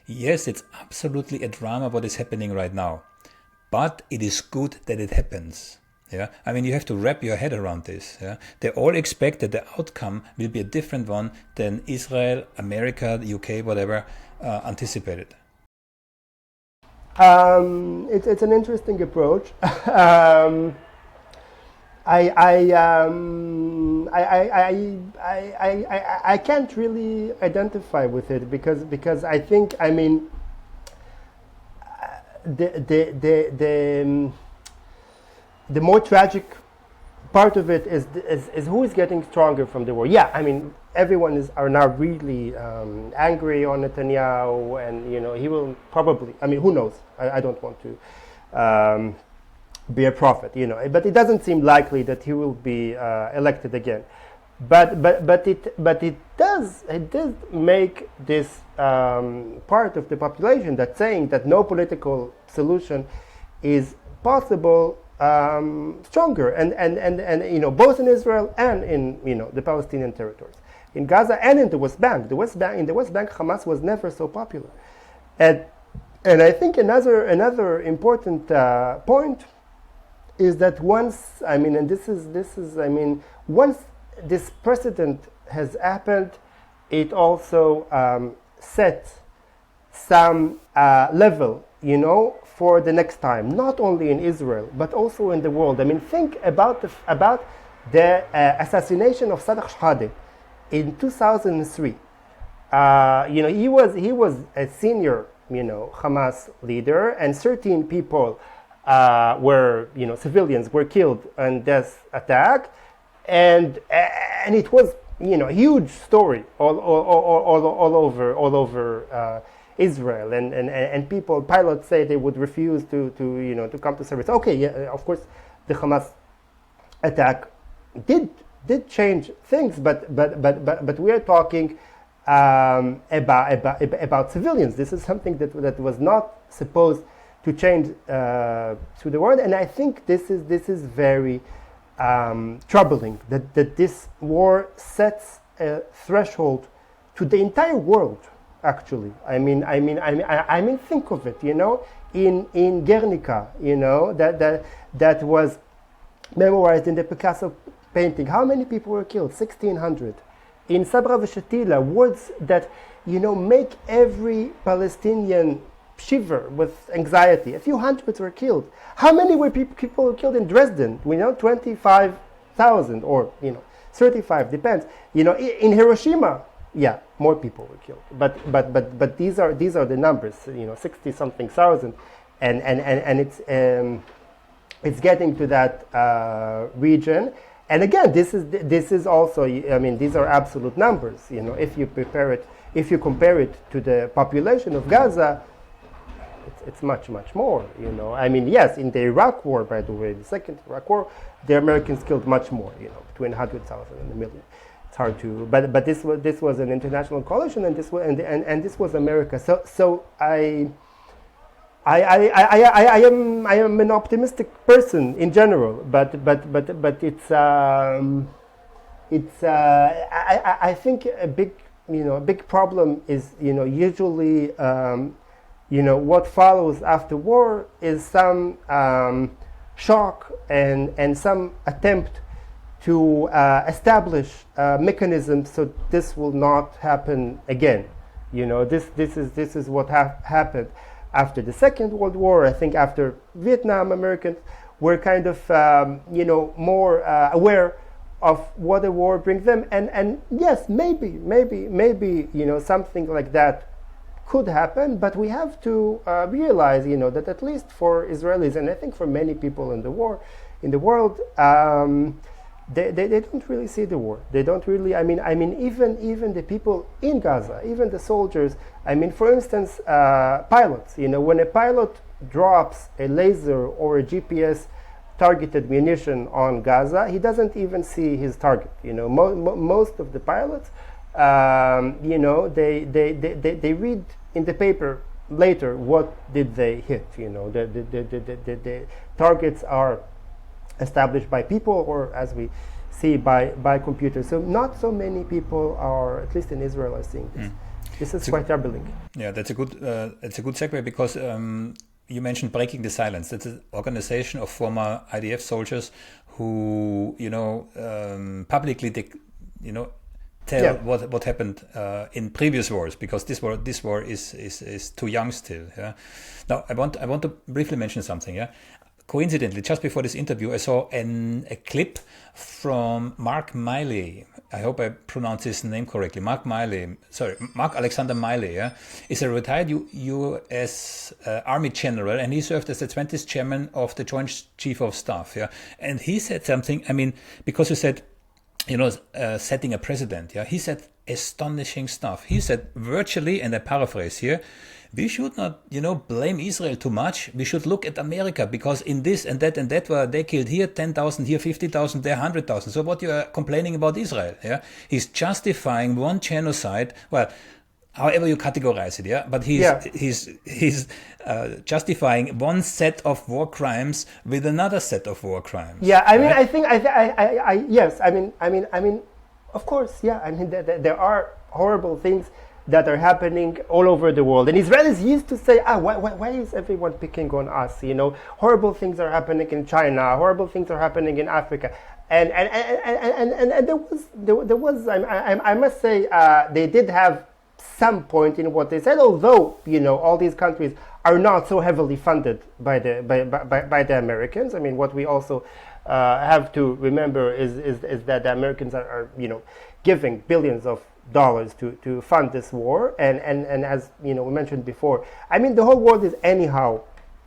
Yes, it's absolutely a drama what is happening right now, but it is good that it happens. Yeah, I mean, you have to wrap your head around this. Yeah, they all expect that the outcome will be a different one than Israel, America, the UK, whatever anticipated. It's an interesting approach. I can't really identify with it because I think, I mean, the more tragic part of it is who is getting stronger from the war. Yeah, I mean, everyone are now really angry on Netanyahu, and he will probably. I mean, who knows? I don't want to be a prophet, but it doesn't seem likely that he will be elected again. But it does make this part of the population that's saying that no political solution is possible stronger, and both in Israel and in the Palestinian territories, in Gaza and in the West Bank. In the West Bank, Hamas was never so popular, and I think another important point is that once, I mean, and this is I mean, once this precedent has happened, it also set some level, for the next time, not only in Israel but also in the world. I mean, think about the assassination of Salah Shahade in 2003. He was a senior, Hamas leader, and 13 people were, civilians were killed in this attack, and it was, huge story all over Israel, and pilots say they would refuse to come to service. Okay, yeah, of course, the Hamas attack did change things, but we are talking about civilians. This is something that was not supposed to change through the world, and I think this is very troubling that this war sets a threshold to the entire world. Actually, I mean, think of it. In Guernica, that was memorized in the Picasso painting. How many people were killed? 1,600. In Sabra v'Shatila, words that make every Palestinian shiver with anxiety. A few hundreds were killed. How many people were killed in Dresden? 25,000 or 35, depends. In Hiroshima, yeah, more people were killed. But these are the numbers. 60 something thousand, and it's getting to that region. And again, this is also, I mean, these are absolute numbers. If you compare it to the population of Gaza, it's much more. I mean, yes, in the Iraq War, by the way, the second Iraq War, the Americans killed much more. Between 100,000 and a million. It's hard to, but this was an international coalition, and this was America. So I am an optimistic person in general, but it's I think a big problem is usually what follows after war is some shock and some attempt to establish mechanisms so this will not happen again. This is what happened after the Second World War. I think after Vietnam, Americans were kind of more aware of what the war brings them, and yes, maybe something like that could happen, but we have to realize that at least for Israelis, and I think for many people in the world, they don't really see the war. They don't really. I mean, even the people in Gaza, even the soldiers. I mean, for instance, pilots. When a pilot drops a laser or a GPS targeted munition on Gaza, he doesn't even see his target. Most of the pilots, they read in the paper later what did they hit. The targets are established by people, or as we see by computers. So not so many people are, at least in Israel, are seeing this. This is quite troubling. Yeah, that's a good segue, because you mentioned Breaking the Silence. That's an organization of former IDF soldiers who publicly tell what happened in previous wars, because this war is too young still. Yeah. Now I want to briefly mention something. Yeah. Coincidentally, just before this interview, I saw a clip from Mark Miley. I hope I pronounce his name correctly. Mark Alexander Miley. Yeah, is a retired U.S. Army general, and he served as the 20th chairman of the Joint Chief of Staff. Yeah, and he said something. I mean, because you said, setting a precedent. Yeah, he said astonishing stuff. He said virtually, and I paraphrase here, we should not, blame Israel too much. We should look at America, because in this and that war, they killed here 10,000, here 50,000, there 100,000. So what you are complaining about Israel? Yeah, he's justifying one genocide. Well, however you categorize it, yeah. But he's justifying one set of war crimes with another set of war crimes. Yeah, I mean, right? I think yes. I mean, of course, yeah. I mean, there are horrible things that are happening all over the world, and Israelis used to say, why is everyone picking on us? Horrible things are happening in China, horrible things are happening in Africa, and there was I must say, they did have some point in what they said, although, all these countries are not so heavily funded by the Americans. I mean, what we also have to remember is that the Americans are giving billions of dollars to fund this war, and as we mentioned before, I mean, the whole world is anyhow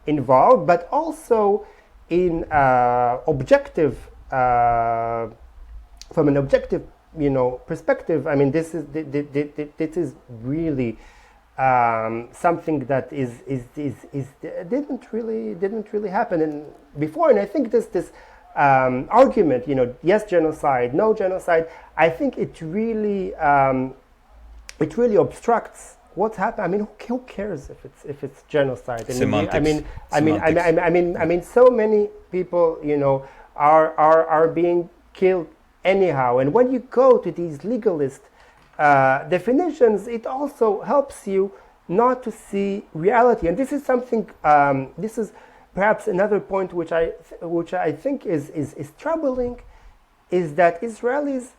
involved, but also in objective, from an objective perspective. I mean, this is really something that didn't really happen before. And I think this argument, yes genocide, no genocide, I think it really obstructs what's happened. I mean, who cares if it's genocide? Semantics. I mean, so many people, are being killed anyhow. And when you go to these legalist definitions, it also helps you not to see reality. And this is something. This is perhaps another point which I think is troubling, is that Israelis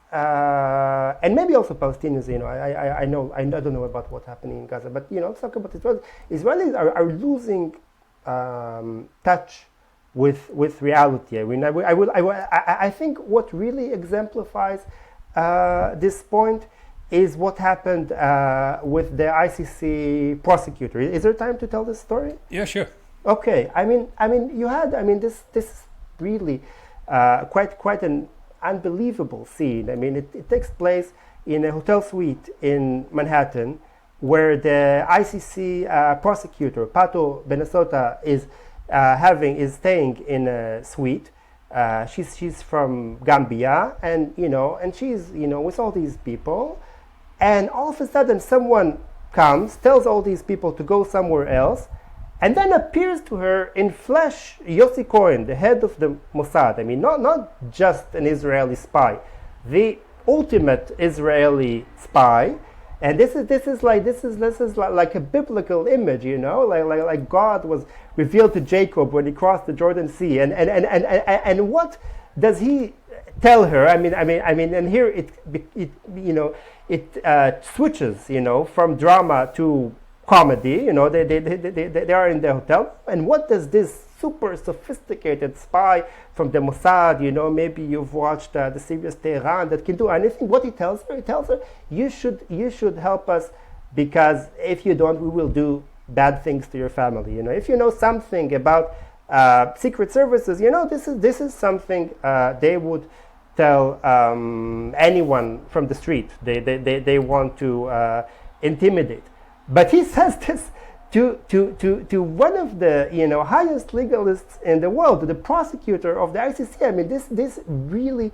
and maybe also Palestinians. I don't know about what's happening in Gaza, but let's talk about Israelis. Israelis are losing touch with reality. I mean, I think what really exemplifies this point is what happened with the ICC prosecutor. Is there time to tell this story? Yeah, sure. Okay. I mean, this is really quite an unbelievable scene. I mean, it takes place in a hotel suite in Manhattan, where the ICC prosecutor Pato Benesota is staying in a suite. She's from Gambia, and she's with all these people, and all of a sudden someone comes, tells all these people to go somewhere else, and then appears to her in flesh Yossi Cohen, the head of the Mossad. I mean, not just an Israeli spy, the ultimate Israeli spy. And this is like a biblical image, like God was revealed to Jacob when he crossed the Jordan Sea. And what does he tell her? I mean, and here it switches, from drama to comedy. They are in the hotel, and what does this super sophisticated spy from the Mossad, maybe you've watched the series Tehran, that can do anything? What he tells her, you should help us, because if you don't, we will do bad things to your family. If you know something about secret services, this is something they would tell anyone from the street. They want to intimidate. But he says this to one of the highest legalists in the world, to the prosecutor of the ICC. I mean, this really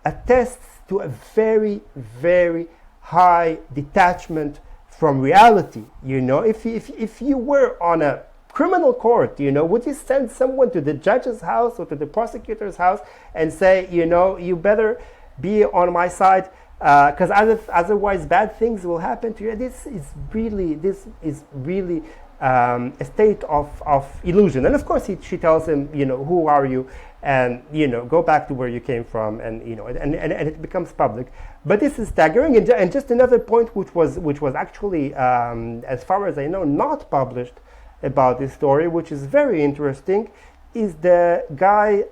attests to a very, very high detachment from reality. If you were on a criminal court, would you send someone to the judge's house or to the prosecutor's house and say, you better be on my side, because otherwise bad things will happen to you? This is really a state of illusion. And of course she tells him, who are you, and go back to where you came from, and and it becomes public. But this is staggering. And just another point which was actually, as far as I know, not published about this story, which is very interesting, is the guy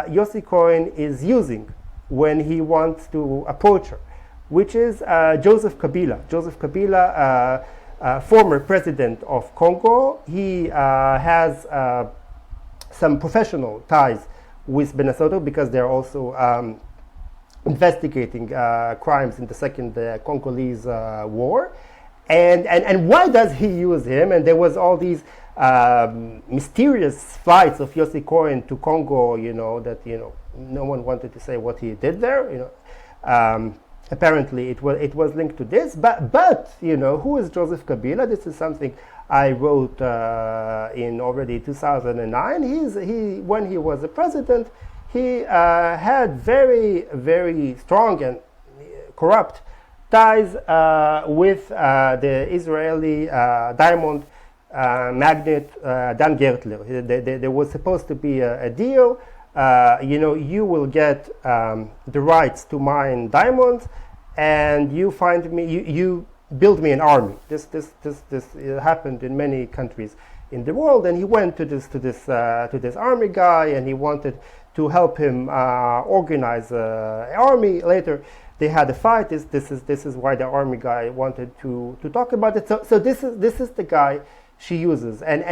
Yossi Cohen is using when he wants to approach her, which is Joseph Kabila. Joseph Kabila, former president of Congo. He has some professional ties with Benesota, because they're also investigating crimes in the second Congolese war. And why does he use him? And there was all these mysterious flights of Yossi Cohen to Congo, that no one wanted to say what he did there. Apparently it was linked to this, but who is Joseph Kabila? This is something I wrote in already 2009. When he was a president, he had very, very strong and corrupt ties with the Israeli diamond magnate Dan Gertler. There was supposed to be a deal. You will get the rights to mine diamonds, and you find me. You build me an army. This happened in many countries in the world, and he went to this army guy, and he wanted to help him organize an army. Later, they had a fight. This is why the army guy wanted to talk about it. So this is the guy she uses, and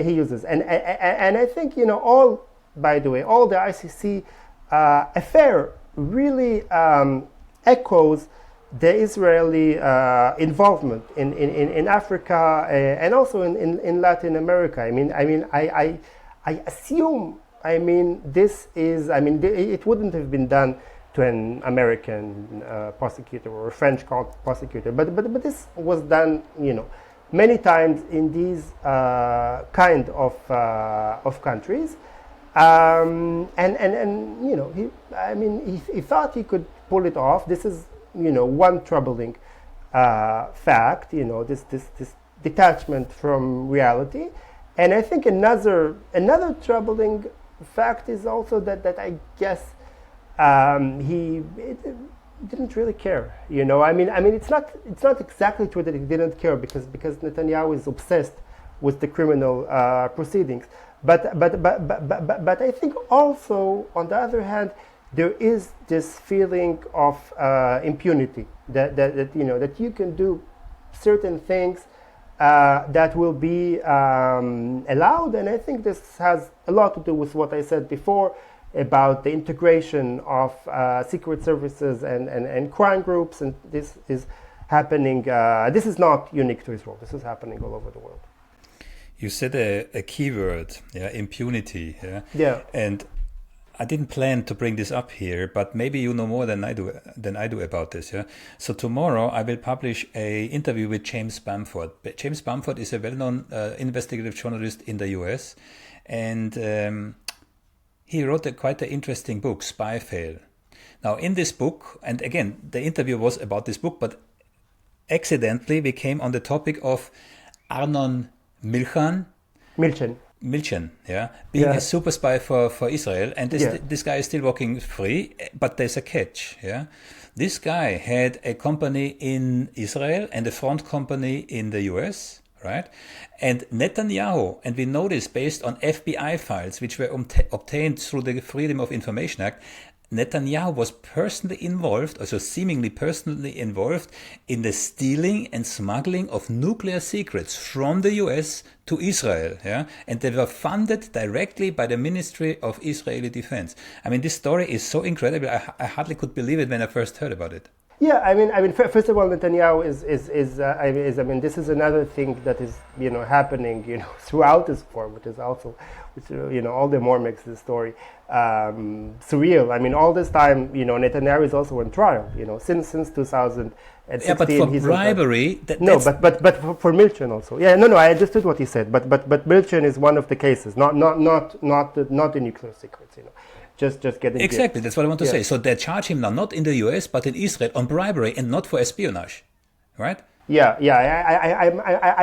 he uses, and I think, all, by the way, all the ICC affair really echoes the Israeli involvement in Africa and also in Latin America. I assume. This is. It wouldn't have been done to an American prosecutor or a French prosecutor, but this was done, many times in these kind of countries. He thought he could pull it off. This is, one troubling fact, this detachment from reality. And I think another troubling fact is also that I guess he didn't really care. It's not exactly true that he didn't care, because Netanyahu is obsessed with the criminal proceedings. But I think also, on the other hand, there is this feeling of impunity that you can do certain things that will be allowed, and I think this has a lot to do with what I said before about the integration of secret services and crime groups, and this is happening. This is not unique to Israel. This is happening all over the world. You said a keyword, impunity. Yeah. And I didn't plan to bring this up here, but maybe you know more than I do about this. So tomorrow I will publish an interview with James Bamford. James Bamford is a well-known investigative journalist in the US, and he wrote quite an interesting book, Spy Fail. Now, in this book, and again, the interview was about this book, but accidentally we came on the topic of Arnon Milchan, being a super spy for Israel, and this guy is still walking free, but there's a catch. This guy had a company in Israel and a front company in the US, right? And Netanyahu, and we know this based on FBI files which were obtained through the Freedom of Information Act, Netanyahu was personally involved, also seemingly personally involved, in the stealing and smuggling of nuclear secrets from the US to Israel, and they were funded directly by the Ministry of Israeli Defense. This story is so incredible. I hardly could believe it when I first heard about it. Yeah, first of all, Netanyahu is this is another thing that is, happening, throughout this war, which all the more makes the story surreal. All this time, Netanyahu is also on trial, since 2016. Yeah, but for bribery, but for Milchan also. Yeah, no, I understood what he said, but Milchan is one of the cases, not the nuclear secrets, Just getting exactly. That's what I want to say. So they charge him now not in the US but in Israel on bribery and not for espionage, right? Yeah.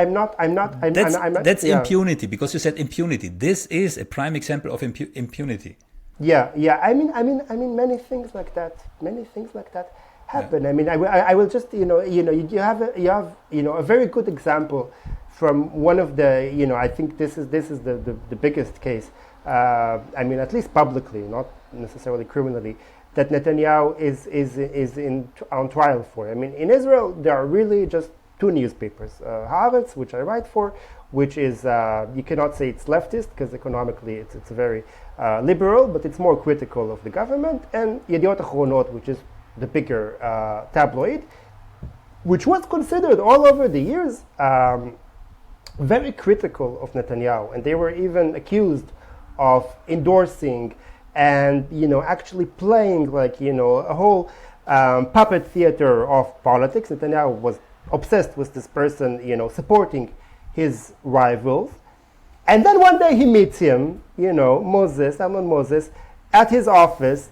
I'm not. That's impunity, because you said impunity. This is a prime example of impunity. Yeah. Many things like that happen. Yeah. I will just you have a very good example from one of the I think this is the biggest case. At least publicly, not necessarily criminally, that Netanyahu is on trial for. In Israel, there are really just two newspapers: Haaretz, which I write for, which is you cannot say it's leftist because economically it's very liberal, but it's more critical of the government, and Yediot Ahronot, which is the bigger tabloid, which was considered all over the years very critical of Netanyahu, and they were even accused of endorsing and actually playing a whole puppet theater of politics. Netanyahu was obsessed with this person, supporting his rivals, and then one day he meets him, Amnon Moses, at his office,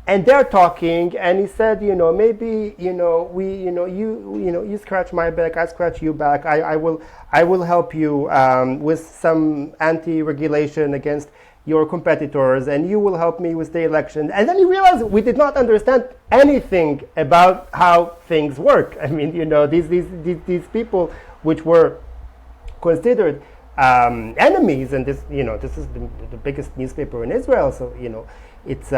and they're talking, and he said, maybe, you scratch my back, I scratch you back. I will help you with some anti-regulation against your competitors, and you will help me with the election. And then he realized we did not understand anything about how things work. I mean, these people which were considered enemies, and this is the biggest newspaper in Israel. So it's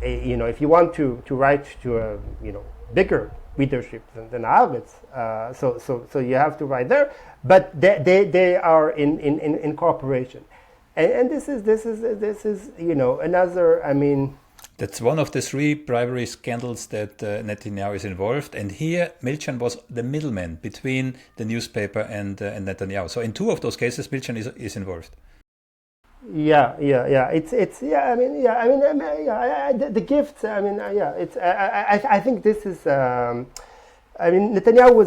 if you want to write to a bigger readership than Haaretz, so you have to write there. But they are in cooperation, and this is another. I mean, that's one of the three bribery scandals that Netanyahu is involved. And here, Milchan was the middleman between the newspaper and Netanyahu. So in two of those cases, Milchan is involved. Yeah. It's yeah. The gifts. It's. I think this is. Netanyahu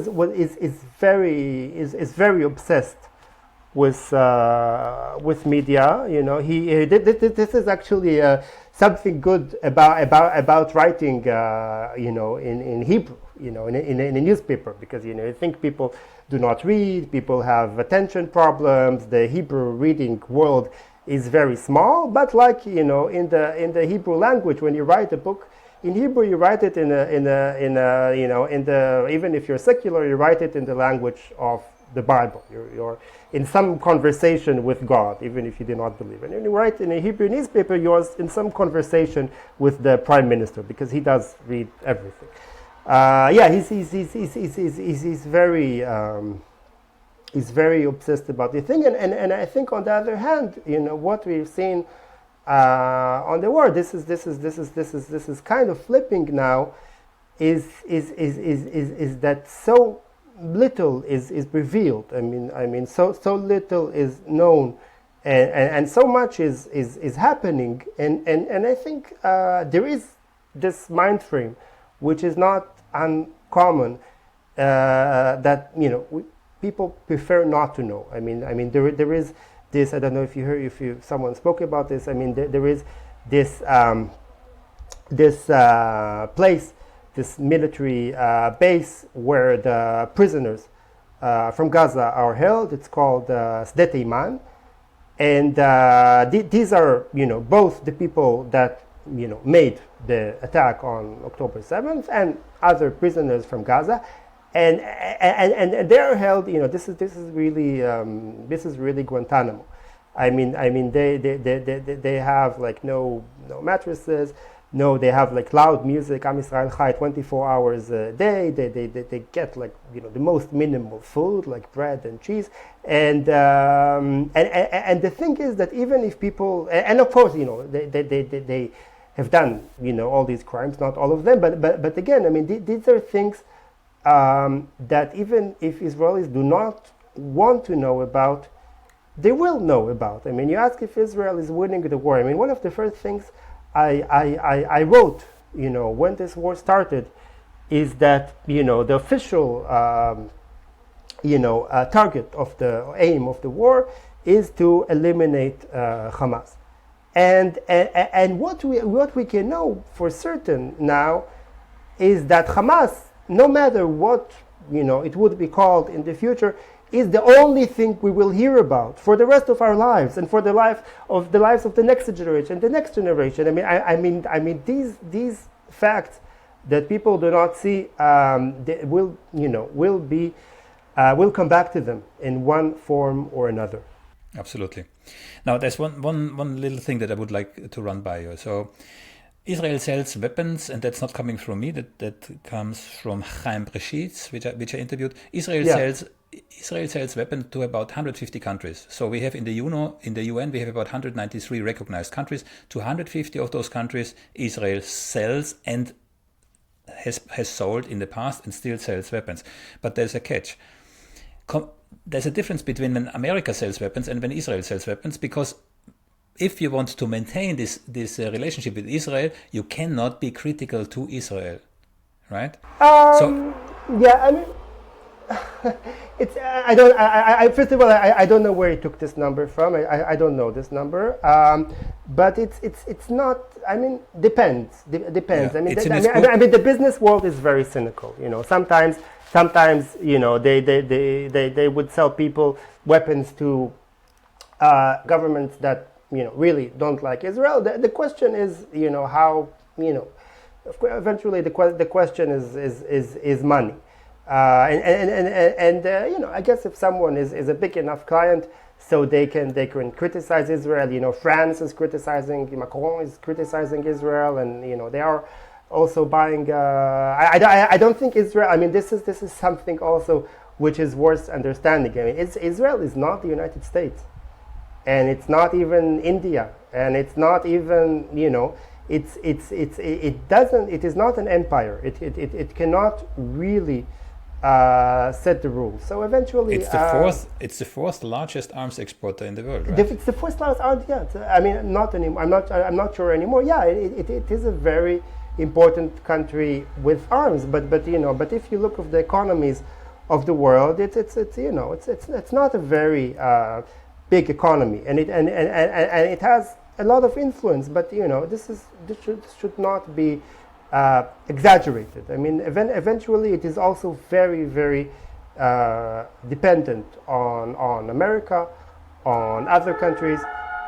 is very obsessed with media. This is actually something good about writing. In Hebrew. In a newspaper, because I think people do not read. People have attention problems. The Hebrew reading world is very small, but in the Hebrew language, when you write a book in Hebrew, you write it even if you're secular, you write it in the language of the Bible. You're in some conversation with God, even if you do not believe. And when you write in a Hebrew newspaper, you're in some conversation with the prime minister, because he does read everything. He's very obsessed about the thing, and I think on the other hand, what we've seen on the war, this is kind of flipping now, is that so little is revealed. I mean, so little is known, and so much is happening, and I think there is this mind frame, which is not uncommon, that people prefer not to know. I mean, there is this. I don't know if someone spoke about this. I mean, there is this place, this military base where the prisoners from Gaza are held. It's called Sde Teiman, and these are both the people that made the attack on October 7th, and other prisoners from Gaza. And they're held. This is really Guantanamo. I mean they have like no mattresses. No, they have like loud music. Am Yisrael Chai 24 hours a day. They get like the most minimal food, like bread and cheese. And the thing is that even if people, and of course they have done all these crimes, not all of them, but again, I mean these are things that even if Israelis do not want to know about, they will know about. I mean, you ask if Israel is winning the war. I mean, one of the first things I wrote, when this war started, is that the official target of the aim of the war is to eliminate Hamas, and what we can know for certain now is that Hamas, no matter what it would be called in the future, is the only thing we will hear about for the rest of our lives, and for the lives of the next generation, the next generation. I mean these facts that people do not see, they will come back to them in one form or another. Absolutely. Now, there's one little thing that I would like to run by you. So, Israel sells weapons, and that's not coming from me. That comes from Chaim Breshitz, which I interviewed. Israel sells weapons to about 150 countries. So we have in the UN we have about 193 recognized countries. 250 of those countries Israel sells and has sold in the past and still sells weapons. But there's a catch. There's a difference between when America sells weapons and when Israel sells weapons, because if you want to maintain this relationship with Israel, you cannot be critical to Israel, right? Yeah, I mean, It's I don't first of all I don't know where he took this number from. I don't know this number, but it's not. I mean, depends. Depends. Yeah, I mean, it's in his book. I mean, the business world is very cynical. You know, sometimes you know they would sell people weapons to governments that you know really don't like Israel. The question is you know how you know. Eventually, the question is money. You know, I guess if someone is a big enough client, so they can criticize Israel. You know, France is criticizing, Macron is criticizing Israel, and you know they are also buying. I don't think Israel. I mean, this is something also which is worth understanding. I mean, Israel is not the United States, and it's not even India, and it's not even you know. It is not an empire. It cannot really set the rules. So eventually, It's the fourth largest arms exporter in the world, right? it's the first largest art. Yeah, I mean, not anymore. I'm not sure anymore. Yeah, it is a very important country with arms. But you know, but if you look at the economies of the world, it's you know, it's not a very big economy, and it has a lot of influence. But you know, this should not be exaggerated. I mean, eventually, it is also very dependent on America, on other countries,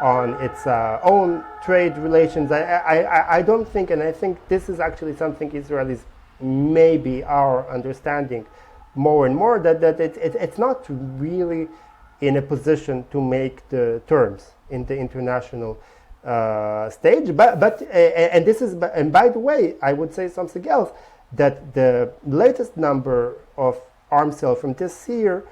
on its own trade relations. I don't think, and I think this is actually something Israelis maybe are understanding more and more, that it's not really in a position to make the terms in the international stage, but and this is, and by the way, I would say something else, that the latest number of arms sale from this year,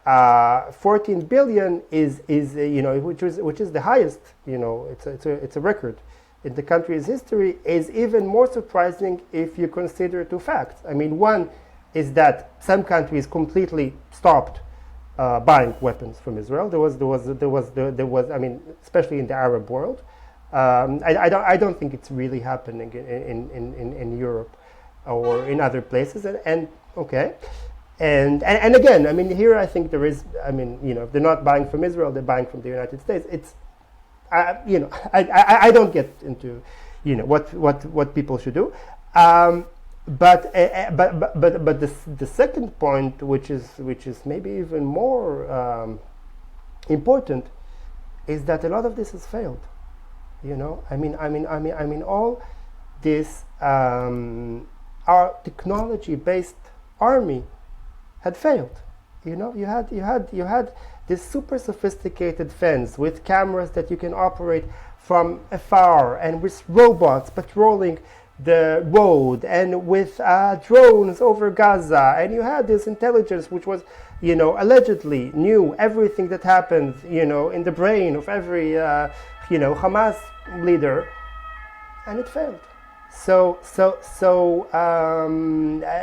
14 billion is you know, which is the highest, you know, it's a record in the country's history, is even more surprising if you consider two facts. I mean, one is that some countries completely stopped buying weapons from Israel. There was. I mean, especially in the Arab world. I don't think it's really happening in Europe or in other places. And okay, and again, I mean, here I think there is. I mean, you know, if they're not buying from Israel, they're buying from the United States. It's, you know, I don't get into, you know, what people should do. But the second point, which is maybe even more important, is that a lot of this has failed. You know, I mean, all this our technology-based army had failed. You know, you had this super sophisticated fence with cameras that you can operate from afar, and with robots patrolling the road, and with drones over Gaza, and you had this intelligence which was, you know, allegedly knew everything that happened, you know, in the brain of every, you know, Hamas leader, and it failed. So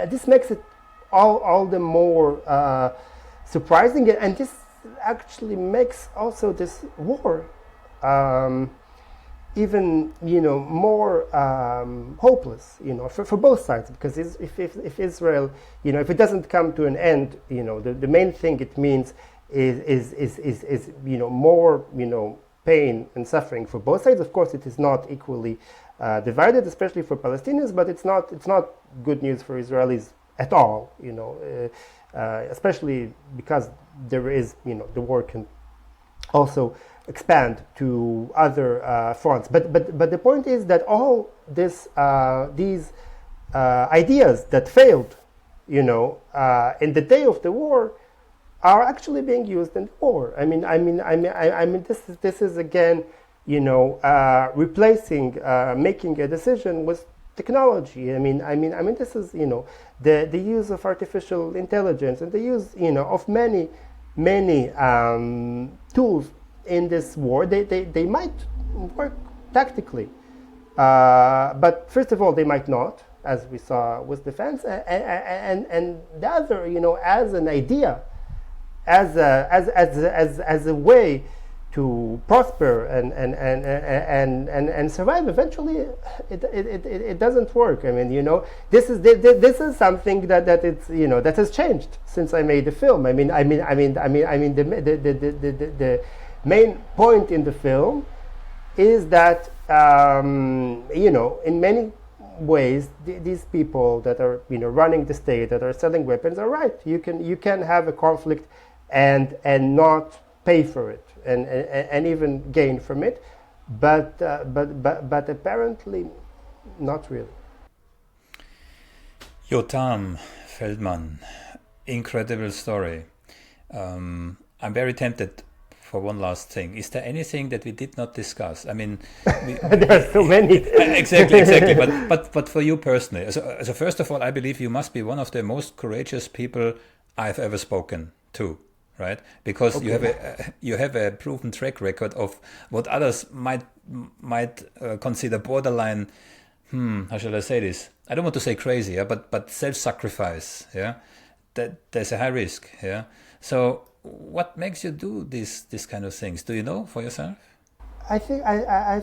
this makes it all the more surprising, and this actually makes also this war even, you know, more hopeless, you know, for both sides, because if Israel, you know, if it doesn't come to an end, you know, the main thing it means is you know, more, you know, pain and suffering for both sides. Of course, it is not equally divided, especially for Palestinians, but it's not good news for Israelis at all, you know, especially because there is, you know, the war can also expand to other fronts. But the point is that all these ideas that failed, you know, in the day of the war, are actually being used in the war. I mean, this is again, you know, replacing, making a decision with technology. I mean, this is, you know, the use of artificial intelligence, and the use, you know, of many tools in this war. They might work tactically, but first of all, they might not, as we saw with defense, and the other, you know, as an idea, as a way to prosper and survive, eventually it doesn't work. I mean, this is something that it's that has changed since I made the film. The main point in the film is that in many ways these people that are running the state, that are selling weapons, are right. You can have a conflict and not pay for it and even gain from it, but apparently not really. Yotam Feldman, incredible story. I'm very tempted for one last thing. Is there anything that we did not discuss? I mean, there are so many. exactly. But for you personally, so first of all, I believe you must be one of the most courageous people I've ever spoken to, right? Because okay. you have a proven track record of what others might consider borderline. How shall I say this? I don't want to say crazy, yeah, but self-sacrifice, yeah. That there's a high risk, yeah. So what makes you do this kind of things? Do you know for yourself? I think I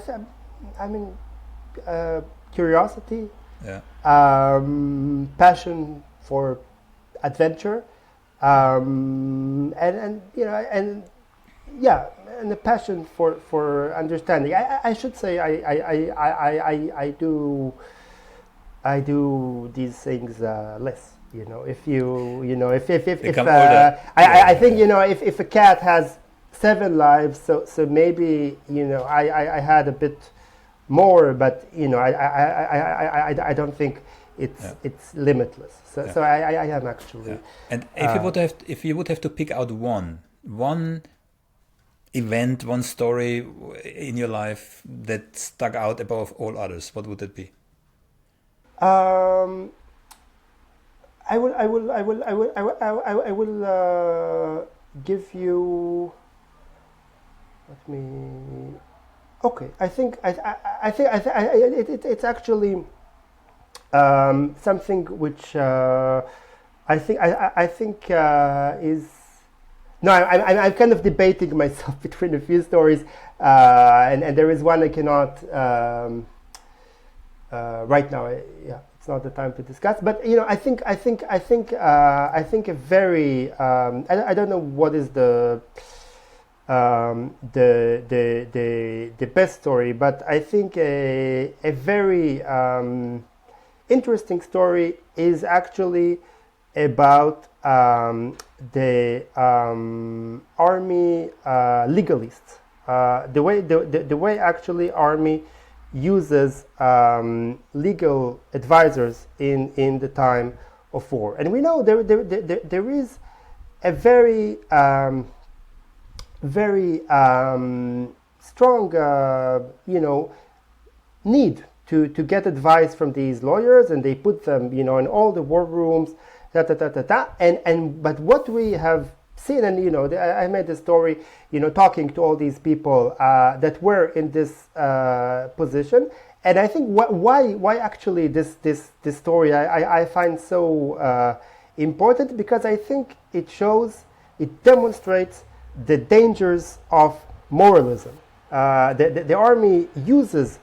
mean curiosity, yeah, passion for adventure, and the passion for understanding. I should say I do these things less. If I think if a cat has 7 lives, so maybe I had a bit more, but I don't think it's limitless. So I am actually. Yeah. And if you would have to pick out one event, one story in your life that stuck out above all others, what would it be? I will give you. Let me. Okay, I think it's actually something which I think is. No, I'm kind of debating myself between a few stories, and there is one I cannot right now. It's not the time to discuss, but I think a very I don't know what is the best story, but I think a very interesting story is actually about the army legalists. The way actually army uses legal advisors in the time of war, and we know there is a very strong need to get advice from these lawyers, and they put them in all the war rooms, but what we have seen, and I made a story talking to all these people that were in this position, and I think why actually this story I find so important, because I think it demonstrates the dangers of moralism. The army uses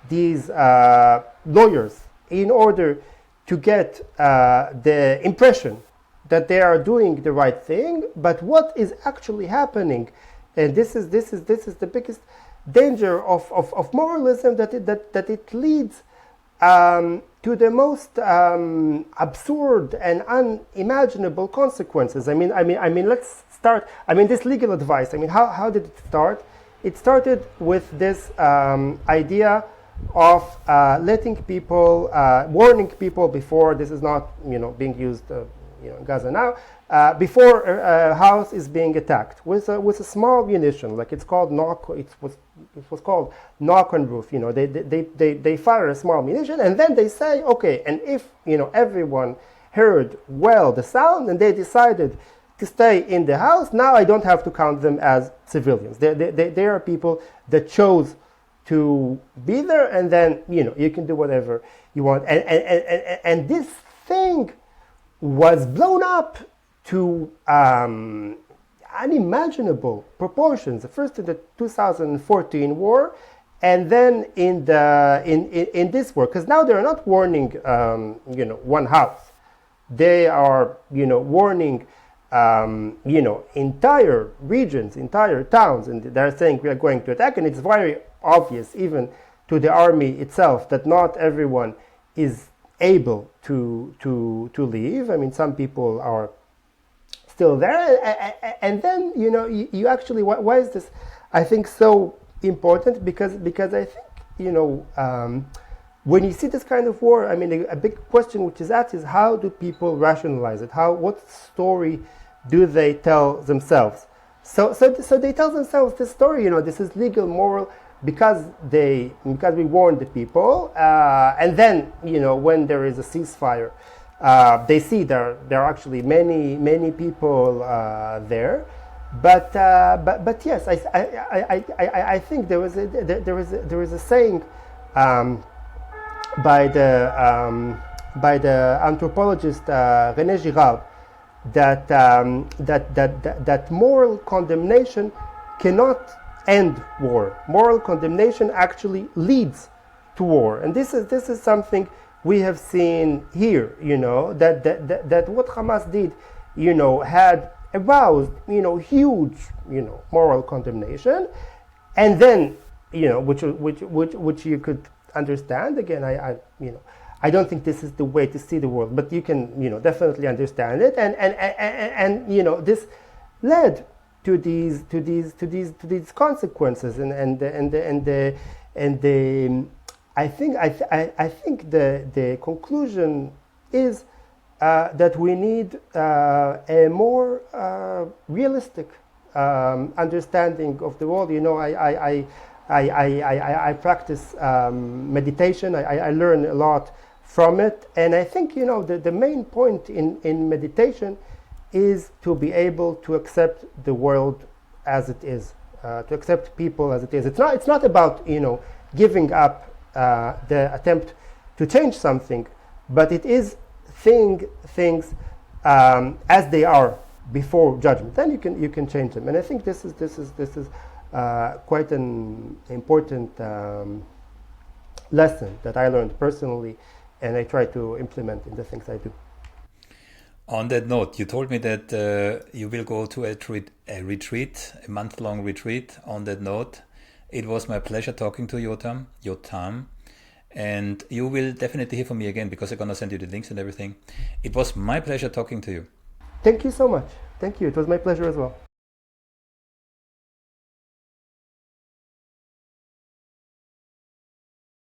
these lawyers in order to get the impression that they are doing the right thing, but what is actually happening, and this is the biggest danger of moralism, that it leads to the most absurd and unimaginable consequences. I mean, let's start. This legal advice. How did it start? It started with this idea of letting people, warning people before. This is not being used in Gaza now. Before a house is being attacked with a small munition, like it's called knock. It was called knock on roof. They fire a small munition, and then they say, okay, and if everyone heard well the sound and they decided to stay in the house, now I don't have to count them as civilians. They are people that chose to be there, and then you can do whatever you want. And this thing was blown up to unimaginable proportions. First in the 2014 war, and then in this war, because now they're not warning one house, they are warning entire regions, entire towns, and they're saying we are going to attack, and it's very obvious even to the army itself that not everyone is able to leave. I mean, some people are still there, and then you actually, why is this, I think, so important? Because I think when you see this kind of war, I mean, a big question which is asked is how do people rationalize it? What story do they tell themselves? So they tell themselves this story. This is legal, moral, because we warned the people, and then when there is a ceasefire, they see there are actually many people there, but yes, I think there is a saying by the anthropologist René Girard that moral condemnation cannot end war. Moral condemnation actually leads to war, and this is something we have seen here. That what Hamas did, had aroused huge moral condemnation, and then which you could understand. Again, I don't think this is the way to see the world, but you can definitely understand it, and this led to these consequences, and I think the conclusion is that we need a more realistic understanding of the world. I practice meditation. I learn a lot from it, and I think the main point in meditation is to be able to accept the world as it is, to accept people as it is. It's not about giving up the attempt to change something, but it is seeing things as they are before judgment. Then you can change them, and I think this is quite an important lesson that I learned personally, and I try to implement in the things I do. On that note, you told me that you will go to a retreat, a month-long retreat. On that note, it was my pleasure talking to Yotam, and you will definitely hear from me again because I'm going to send you the links and everything. It was my pleasure talking to you. Thank you so much. Thank you. It was my pleasure as well.